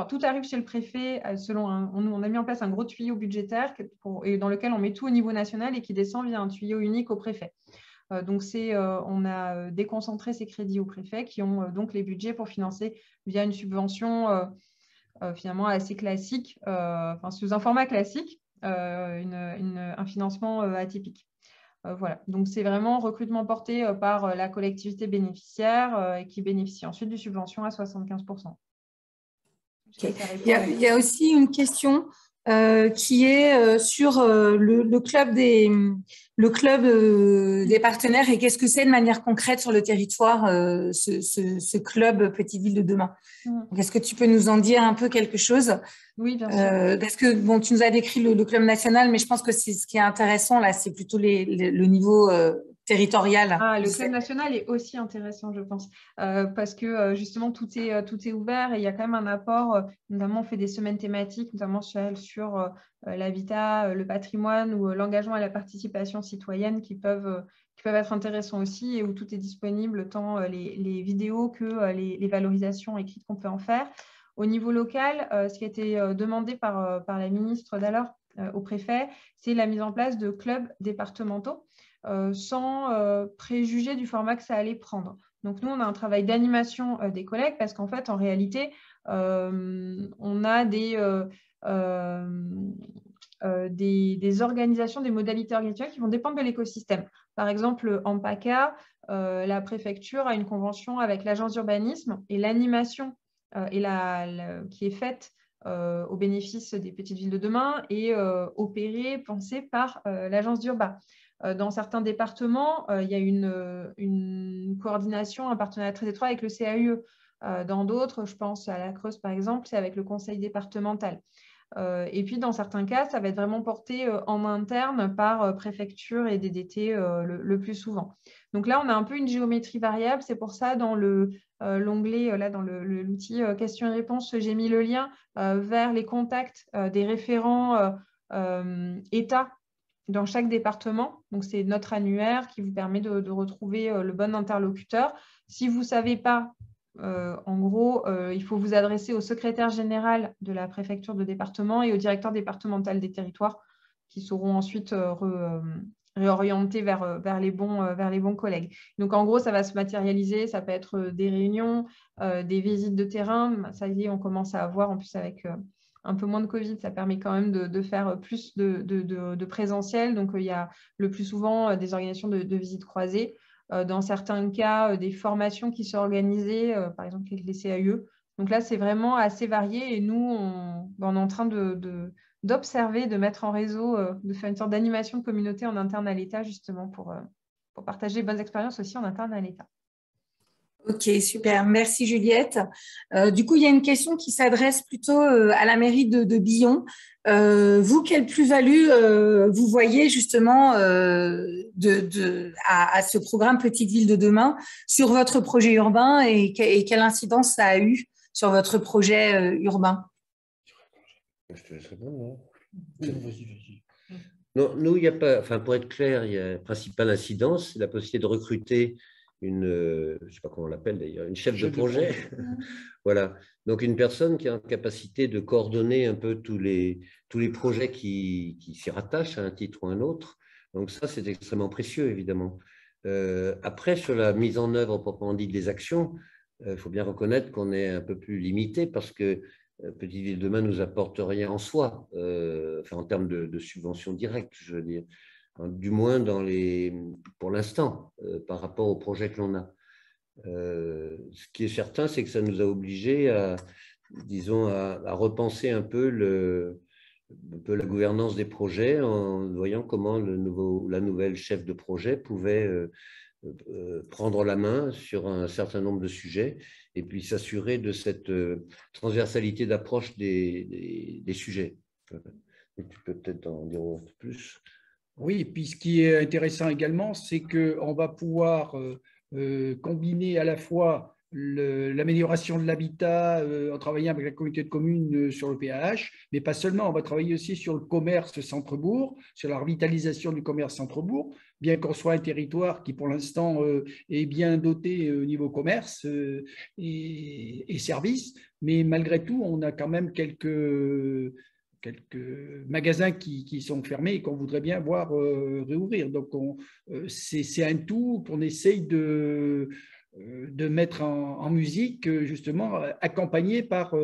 tout arrive chez le préfet on a mis en place un gros tuyau budgétaire et dans lequel on met tout au niveau national et qui descend via un tuyau unique au préfet. Donc, on a déconcentré ces crédits au préfet qui ont donc les budgets pour financer via une subvention finalement assez classique, sous un format classique, un financement atypique. Voilà, donc c'est vraiment recrutement porté par la collectivité bénéficiaire et qui bénéficie ensuite de subventions à 75%. Okay. Il y a aussi une question qui est sur le club des partenaires et qu'est-ce que c'est de manière concrète sur le territoire, ce club Petite Ville de demain. Est-ce que tu peux nous en dire un peu quelque chose? Oui, bien sûr. Parce que bon, tu nous as décrit le club national, mais je pense que ce qui est intéressant là, c'est plutôt le niveau territorial. Ah, le club national est aussi intéressant, je pense, parce que justement, tout est ouvert et il y a quand même un apport, notamment on fait des semaines thématiques, notamment sur l'habitat, le patrimoine ou l'engagement et la participation citoyenne qui peuvent être intéressants aussi et où tout est disponible, tant les vidéos que les valorisations écrites qu'on peut en faire. Au niveau local, ce qui a été demandé par la ministre d'alors au préfet, c'est la mise en place de clubs départementaux. Sans préjuger du format que ça allait prendre. Donc, nous, on a un travail d'animation des collègues parce qu'en fait, en réalité, on a des organisations, des modalités organisationnelles qui vont dépendre de l'écosystème. Par exemple, en PACA, la préfecture a une convention avec l'agence d'urbanisme et l'animation qui est faite au bénéfice des petites villes de demain est opérée, pensée par l'agence d'Urba. Dans certains départements, il y a une coordination, un partenariat très étroit avec le CAUE. Dans d'autres, je pense à la Creuse par exemple, c'est avec le conseil départemental. Et puis dans certains cas, ça va être vraiment porté en interne par préfecture et DDT le plus souvent. Donc là, on a un peu une géométrie variable. C'est pour ça, dans l'onglet, là, dans l'outil questions et réponses, j'ai mis le lien vers les contacts des référents État dans chaque département. Donc, c'est notre annuaire qui vous permet de retrouver le bon interlocuteur. Si vous ne savez pas, en gros, il faut vous adresser au secrétaire général de la préfecture de département et au directeur départemental des territoires qui seront ensuite réorientés vers les bons collègues. Donc, en gros, ça va se matérialiser. Ça peut être des réunions, des visites de terrain. Ça y est, on commence à avoir, en plus avec un peu moins de Covid, ça permet quand même de faire plus de présentiel. Donc, il y a le plus souvent des organisations de visites croisées. Dans certains cas, des formations qui sont organisées, par exemple avec les CAUE. Donc là, c'est vraiment assez varié. Et nous, on est en train d'observer, de mettre en réseau, de faire une sorte d'animation de communauté en interne à l'État, justement, pour partager de bonnes expériences aussi en interne à l'État. Ok, super. Merci Juliette. Du coup, il y a une question qui s'adresse plutôt à la mairie de Billon. Vous, quelle plus-value vous voyez justement à ce programme Petite Ville de demain sur votre projet urbain et quelle incidence ça a eu sur votre projet urbain? Je te laisse répondre. Vas-y. Non, nous, il n'y a pas, enfin, pour être clair, il y a la principale incidence, c'est la possibilité de recruter je ne sais pas comment on l'appelle d'ailleurs, une chef de projet. Voilà. Donc, une personne qui a la capacité de coordonner un peu tous les projets qui s'y rattachent à un titre ou à un autre. Donc, ça, c'est extrêmement précieux, évidemment. Après, sur la mise en œuvre proprement dit des actions, il faut bien reconnaître qu'on est un peu plus limité parce que Petite Ville de demain ne nous apporte rien en soi, enfin, en termes de subventions directes, je veux dire. Du moins pour l'instant, par rapport au projet que l'on a. Ce qui est certain, c'est que ça nous a obligés à repenser un peu la gouvernance des projets en voyant comment la nouvelle chef de projet pouvait prendre la main sur un certain nombre de sujets et puis s'assurer de cette transversalité d'approche des sujets. Tu peux peut-être en dire un peu plus. Oui, et puis ce qui est intéressant également, c'est qu'on va pouvoir combiner à la fois l'amélioration de l'habitat en travaillant avec la communauté de communes sur le PAH, mais pas seulement, on va travailler aussi sur le commerce centre-bourg, sur la revitalisation du commerce centre-bourg, bien qu'on soit un territoire qui pour l'instant est bien doté au niveau commerce et services, mais malgré tout, on a quand même quelques magasins qui sont fermés et qu'on voudrait bien voir réouvrir. Donc, c'est un tout qu'on essaye de mettre en musique, justement, accompagné par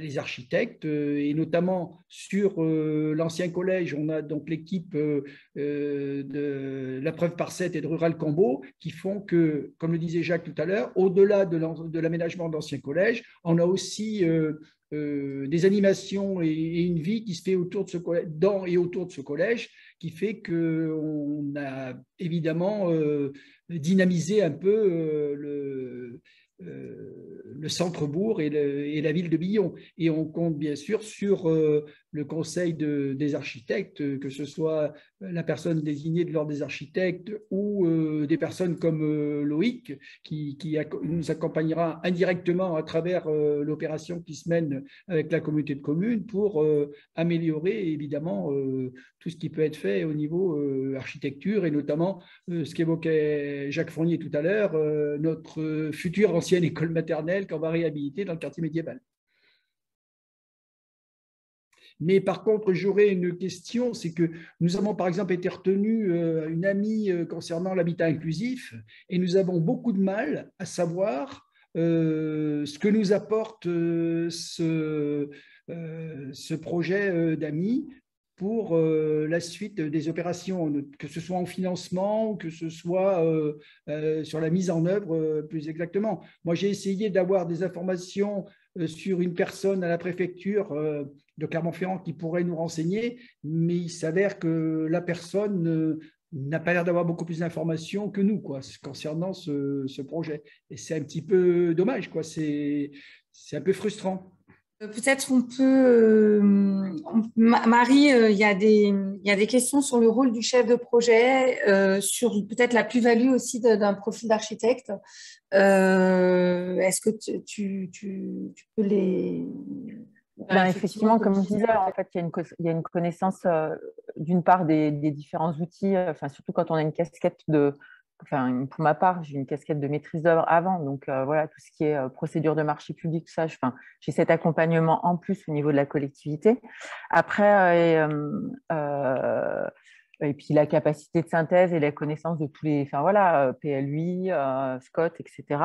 les architectes, et notamment sur l'ancien collège, on a donc l'équipe de La Preuve par 7 et de Rural Combo qui font que, comme le disait Jacques tout à l'heure, au-delà de l'aménagement de l'ancien collège, on a aussi des animations et une vie qui se fait autour de ce collège, dans et autour de ce collège, qui fait qu'on a évidemment dynamisé un peu le centre-bourg et la ville de Billon. Et on compte bien sûr sur le conseil des architectes, que ce soit la personne désignée de l'ordre des architectes ou des personnes comme Loïc, qui nous accompagnera indirectement à travers l'opération qui se mène avec la communauté de communes pour améliorer évidemment tout ce qui peut être fait au niveau architecture, et notamment ce qu'évoquait Jacques Fournier tout à l'heure, notre future ancienne école maternelle qu'on va réhabiliter dans le quartier médiéval. Mais par contre, j'aurais une question, c'est que nous avons par exemple été retenus une amie concernant l'habitat inclusif, et nous avons beaucoup de mal à savoir ce que nous apporte ce projet d'amis pour la suite des opérations, que ce soit en financement ou que ce soit sur la mise en œuvre plus exactement. Moi, j'ai essayé d'avoir des informations sur une personne à la préfecture de Clermont-Ferrand qui pourrait nous renseigner, mais il s'avère que la personne n'a pas l'air d'avoir beaucoup plus d'informations que nous, quoi, concernant ce projet. Et c'est un petit peu dommage, quoi. C'est un peu frustrant. Peut-être on peut… Marie, il y a des questions sur le rôle du chef de projet, sur peut-être la plus-value aussi d'un profil d'architecte. Est-ce que tu peux les… Effectivement, comme je disais, en fait, il y a une connaissance d'une part des différents outils, surtout quand on a une casquette pour ma part, j'ai une casquette de maîtrise d'œuvre avant, donc voilà, tout ce qui est procédure de marché public, tout ça, j'ai cet accompagnement en plus au niveau de la collectivité. Après, et puis la capacité de synthèse et la connaissance de tous les, PLUI, SCOT, etc.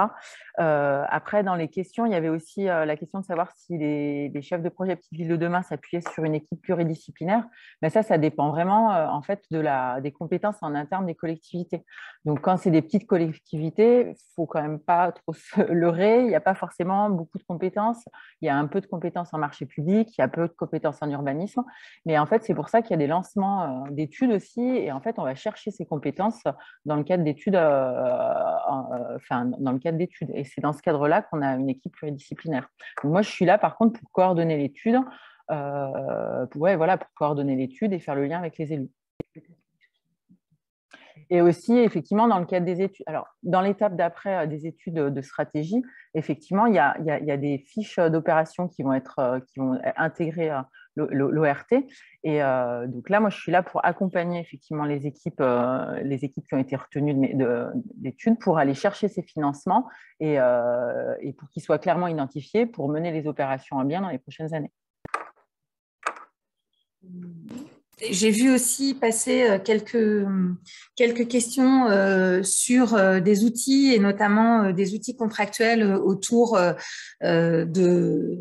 Après, dans les questions, il y avait aussi la question de savoir si les chefs de projet Petite Ville de demain s'appuyaient sur une équipe pluridisciplinaire. Mais ça dépend vraiment en fait des compétences en interne des collectivités. Donc, quand c'est des petites collectivités, il ne faut quand même pas trop se leurrer. Il n'y a pas forcément beaucoup de compétences. Il y a un peu de compétences en marché public, il y a peu de compétences en urbanisme. Mais en fait, c'est pour ça qu'il y a des lancements d'études aussi. Et en fait, on va chercher ces compétences dans le cadre d'études. Dans le cadre d'études. Et c'est dans ce cadre-là qu'on a une équipe pluridisciplinaire. Donc moi, je suis là, par contre, pour coordonner l'étude, pour coordonner l'étude et faire le lien avec les élus. Et aussi, effectivement, dans le cadre des études, alors dans l'étape d'après des études de stratégie, effectivement, il y a des fiches d'opération qui vont intégrer l'ORT. Et donc là, moi, je suis là pour accompagner effectivement les équipes qui ont été retenues d'études pour aller chercher ces financements et pour qu'ils soient clairement identifiés pour mener les opérations à bien dans les prochaines années. J'ai vu aussi passer quelques questions sur des outils, et notamment des outils contractuels autour de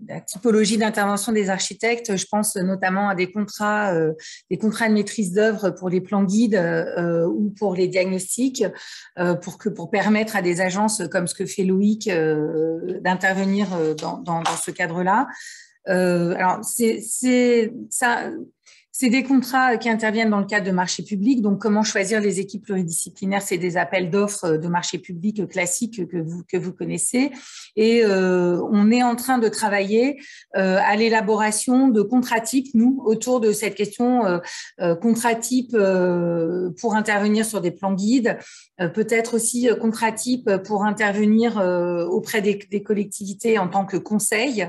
la typologie d'intervention des architectes. Je pense notamment à des contrats de maîtrise d'œuvre pour les plans guides ou pour les diagnostics, pour permettre à des agences comme ce que fait Loïc d'intervenir dans ce cadre-là. Alors, c'est des contrats qui interviennent dans le cadre de marchés publics. Donc, comment choisir les équipes pluridisciplinaires? C'est des appels d'offres de marchés publics classiques que vous connaissez. Et on est en train de travailler à l'élaboration de contrats types, nous, autour de cette question contrats types pour intervenir sur des plans guides, peut-être aussi contrats types pour intervenir auprès des collectivités en tant que conseil,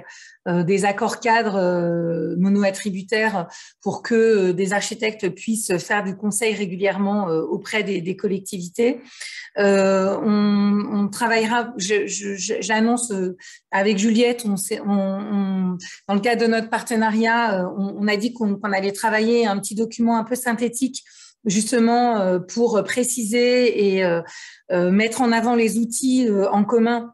des accords cadres mono-attributaires pour que des architectes puissent faire du conseil régulièrement auprès des collectivités. On travaillera, j'annonce avec Juliette, dans le cadre de notre partenariat, on a dit qu'on allait travailler un petit document un peu synthétique justement pour préciser et mettre en avant les outils en commun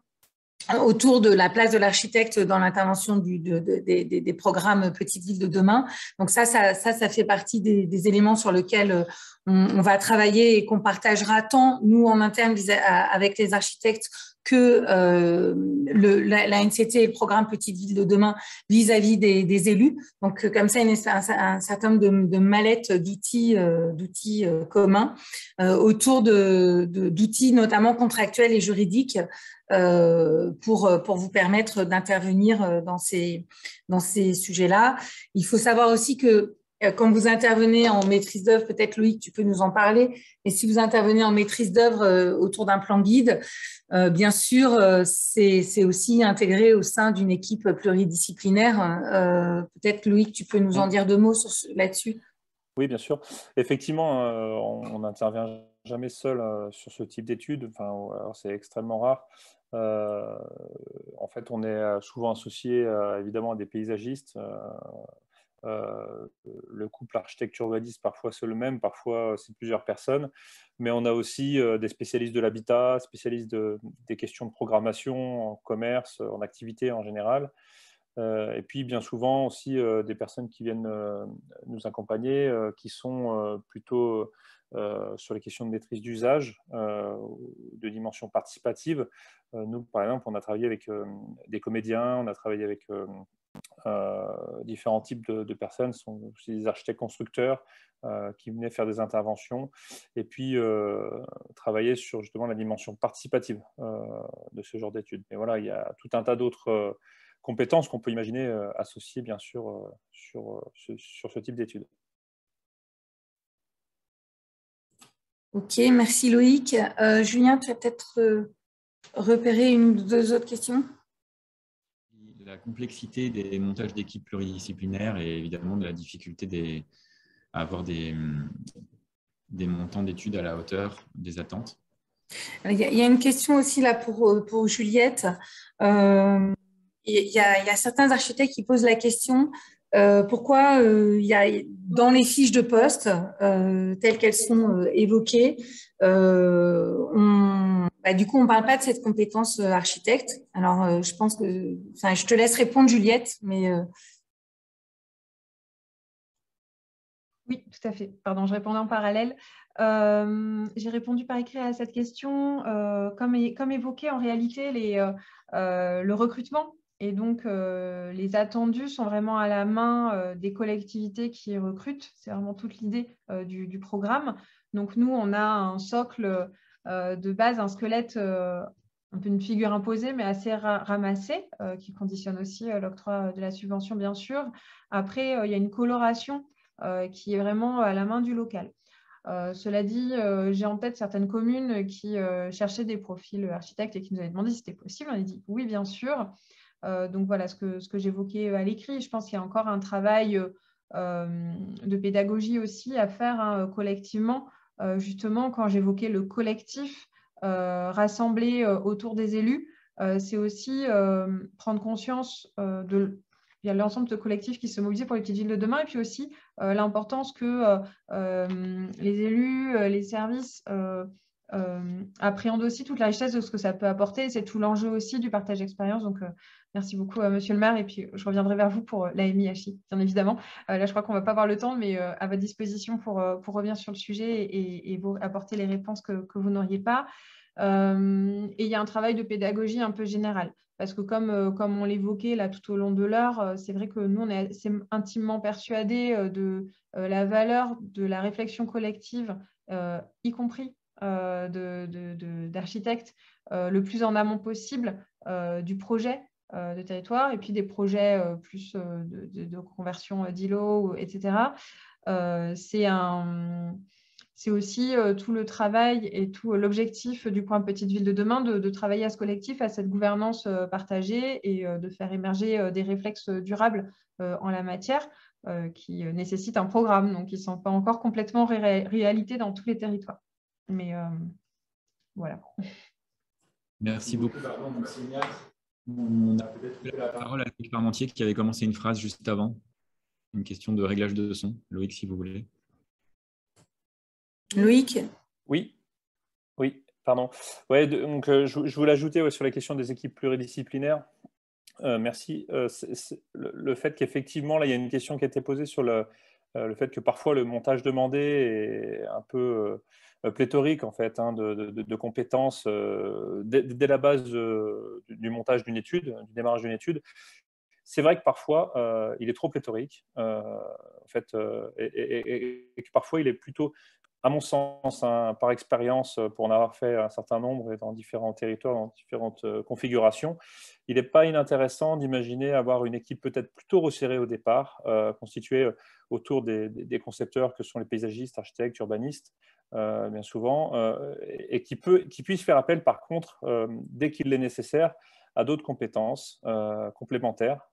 autour de la place de l'architecte dans l'intervention des programmes Petites Villes de demain. Donc ça fait partie des éléments sur lesquels on va travailler et qu'on partagera tant nous en interne avec les architectes que la NCT et le programme Petites Villes de demain vis-à-vis des élus. Donc comme ça, il y a un certain nombre de mallettes d'outils communs autour d'outils notamment contractuels et juridiques pour vous permettre d'intervenir dans ces sujets-là. Il faut savoir aussi que quand vous intervenez en maîtrise d'œuvre, peut-être Loïc, tu peux nous en parler, et si vous intervenez en maîtrise d'œuvre autour d'un plan guide, bien sûr, c'est aussi intégré au sein d'une équipe pluridisciplinaire. Peut-être Loïc, tu peux nous en dire 2 mots là-dessus. Oui, bien sûr. Effectivement, on n'intervient jamais seul sur ce type d'études. Enfin, c'est extrêmement rare. En fait, on est souvent associé évidemment à des paysagistes. Le couple architecte-urbaniste, parfois c'est le même, parfois c'est plusieurs personnes, mais on a aussi des spécialistes de l'habitat, spécialistes des questions de programmation en commerce, en activité en général, et puis bien souvent aussi des personnes qui viennent nous accompagner, qui sont plutôt sur les questions de maîtrise d'usage, de dimension participative. Nous, par exemple, on a travaillé avec des comédiens, on a travaillé avec différents types de personnes, sont aussi des architectes constructeurs qui venaient faire des interventions et puis travailler sur justement la dimension participative de ce genre d'études. Mais voilà, il y a tout un tas d'autres compétences qu'on peut imaginer associées bien sûr sur ce type d'études. Ok, merci Loïc. Julien, tu as peut-être repéré 1 ou 2 autres questions? La complexité des montages d'équipes pluridisciplinaires et évidemment de la difficulté à avoir des montants d'études à la hauteur des attentes. Il y a une question aussi là pour Juliette. Il y a certains architectes qui posent la question pourquoi il y a dans les fiches de poste telles qu'elles sont évoquées, du coup on ne parle pas de cette compétence architecte. Alors je pense que, je te laisse répondre Juliette, mais Oui, tout à fait. Pardon, je répondais en parallèle. J'ai répondu par écrit à cette question. Comme évoqué, en réalité, le recrutement et donc les attendus sont vraiment à la main des collectivités qui recrutent. C'est vraiment toute l'idée du programme. Donc nous, on a un socle de base, un squelette, un peu une figure imposée, mais assez ramassée, qui conditionne aussi l'octroi de la subvention, bien sûr. Après, il y a une coloration qui est vraiment à la main du local. Cela dit, j'ai en tête certaines communes qui cherchaient des profils architectes et qui nous avaient demandé si c'était possible. On a dit oui, bien sûr. Donc voilà ce que j'évoquais à l'écrit. Je pense qu'il y a encore un travail de pédagogie aussi à faire collectivement. Justement, quand j'évoquais le collectif rassemblé autour des élus, c'est aussi prendre conscience il y a l'ensemble de collectifs qui se mobilisent pour les petites villes de demain et puis aussi l'importance que les élus, les services appréhendent aussi toute la richesse de ce que ça peut apporter. C'est tout l'enjeu aussi du partage d'expérience. Donc, merci beaucoup, monsieur le maire. Et puis, je reviendrai vers vous pour l'AMI-HI, bien évidemment. Là, je crois qu'on ne va pas avoir le temps, mais à votre disposition pour revenir sur le sujet et vous apporter les réponses que vous n'auriez pas. Et il y a un travail de pédagogie un peu général. Parce que comme on l'évoquait là tout au long de l'heure, c'est vrai que nous, on est intimement persuadés de la valeur de la réflexion collective, y compris d'architectes, le plus en amont possible du projet de territoire et puis des projets plus de conversion d'îlots, etc. C'est aussi tout le travail et tout l'objectif du point Petite Ville de demain de travailler à ce collectif, à cette gouvernance partagée et de faire émerger des réflexes durables en la matière qui nécessitent un programme, donc qui ne sont pas encore complètement réalité dans tous les territoires. Mais voilà. Merci beaucoup. On a peut-être la parole à Loïc Parmentier qui avait commencé une phrase juste avant. Une question de réglage de son. Loïc, si vous voulez. Loïc? Oui, pardon. Ouais, donc, je voulais ajouter sur la question des équipes pluridisciplinaires. Merci. Le fait qu'effectivement, là, il y a une question qui a été posée sur le fait que parfois le montage demandé est un peu pléthorique en fait, hein, de compétences dès la base du montage d'une étude, du démarrage d'une étude. C'est vrai que parfois il est trop pléthorique en fait, et que parfois il est plutôt, à mon sens, hein, par expérience, pour en avoir fait un certain nombre et dans différents territoires, dans différentes configurations, il n'est pas inintéressant d'imaginer avoir une équipe peut-être plutôt resserrée au départ, constituée autour des concepteurs que sont les paysagistes, architectes, urbanistes, bien souvent, et qui puisse faire appel par contre, dès qu'il est nécessaire, à d'autres compétences complémentaires,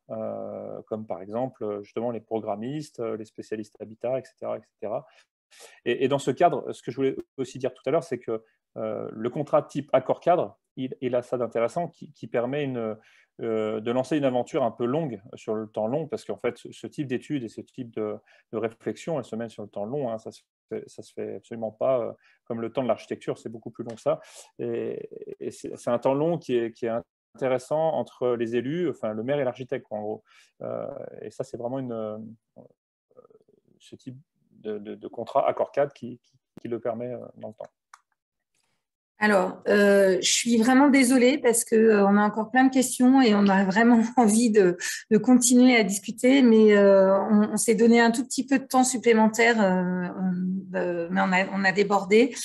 comme par exemple justement les programmistes, les spécialistes habitat, etc. etc. Et dans ce cadre, ce que je voulais aussi dire tout à l'heure, c'est que le contrat type accord-cadre, il a ça d'intéressant qui permet de lancer une aventure un peu longue, sur le temps long, parce qu'en fait, ce type d'études et ce type de réflexion, elle se mène sur le temps long, hein, ça se fait absolument pas comme le temps de l'architecture, c'est beaucoup plus long que ça. Et c'est un temps long qui est intéressant entre les élus, enfin le maire et l'architecte, en gros. Et ça, c'est vraiment ce type de contrat accord-cadre qui le permet dans le temps. Alors, je suis vraiment désolée parce qu'on a encore plein de questions et on a vraiment envie de continuer à discuter, mais on s'est donné un tout petit peu de temps supplémentaire, mais on a débordé.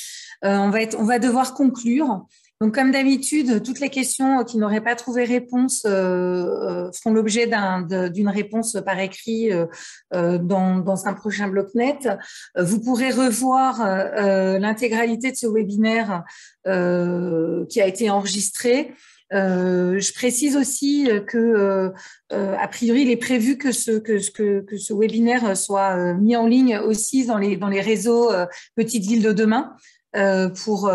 On va devoir conclure. Donc, comme d'habitude, toutes les questions qui n'auraient pas trouvé réponse feront l'objet d'une réponse par écrit dans un prochain bloc-net. Vous pourrez revoir l'intégralité de ce webinaire qui a été enregistré. Je précise aussi que, a priori, il est prévu que ce webinaire soit mis en ligne aussi dans les réseaux Petites Villes de demain. Pour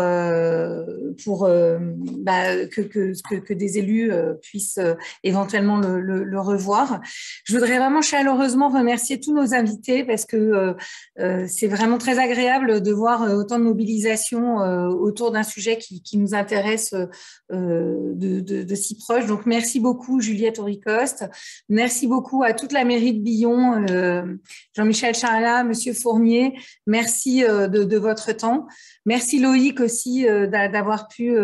que des élus puissent éventuellement le revoir. Je voudrais vraiment chaleureusement remercier tous nos invités parce que c'est vraiment très agréable de voir autant de mobilisation autour d'un sujet qui nous intéresse de si proche. Donc, merci beaucoup Juliette Auricoste. Merci beaucoup à toute la mairie de Billon, Jean-Michel Charlat, Monsieur Fournier. Merci de votre temps. Merci Loïc aussi d'avoir pu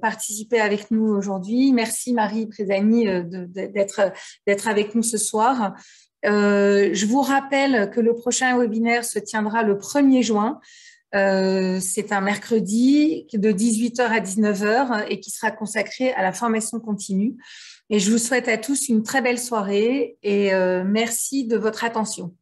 participer avec nous aujourd'hui. Merci Marie Présani d'être avec nous ce soir. Je vous rappelle que le prochain webinaire se tiendra le 1er juin. C'est un mercredi de 18h à 19h et qui sera consacré à la formation continue. Et je vous souhaite à tous une très belle soirée et merci de votre attention.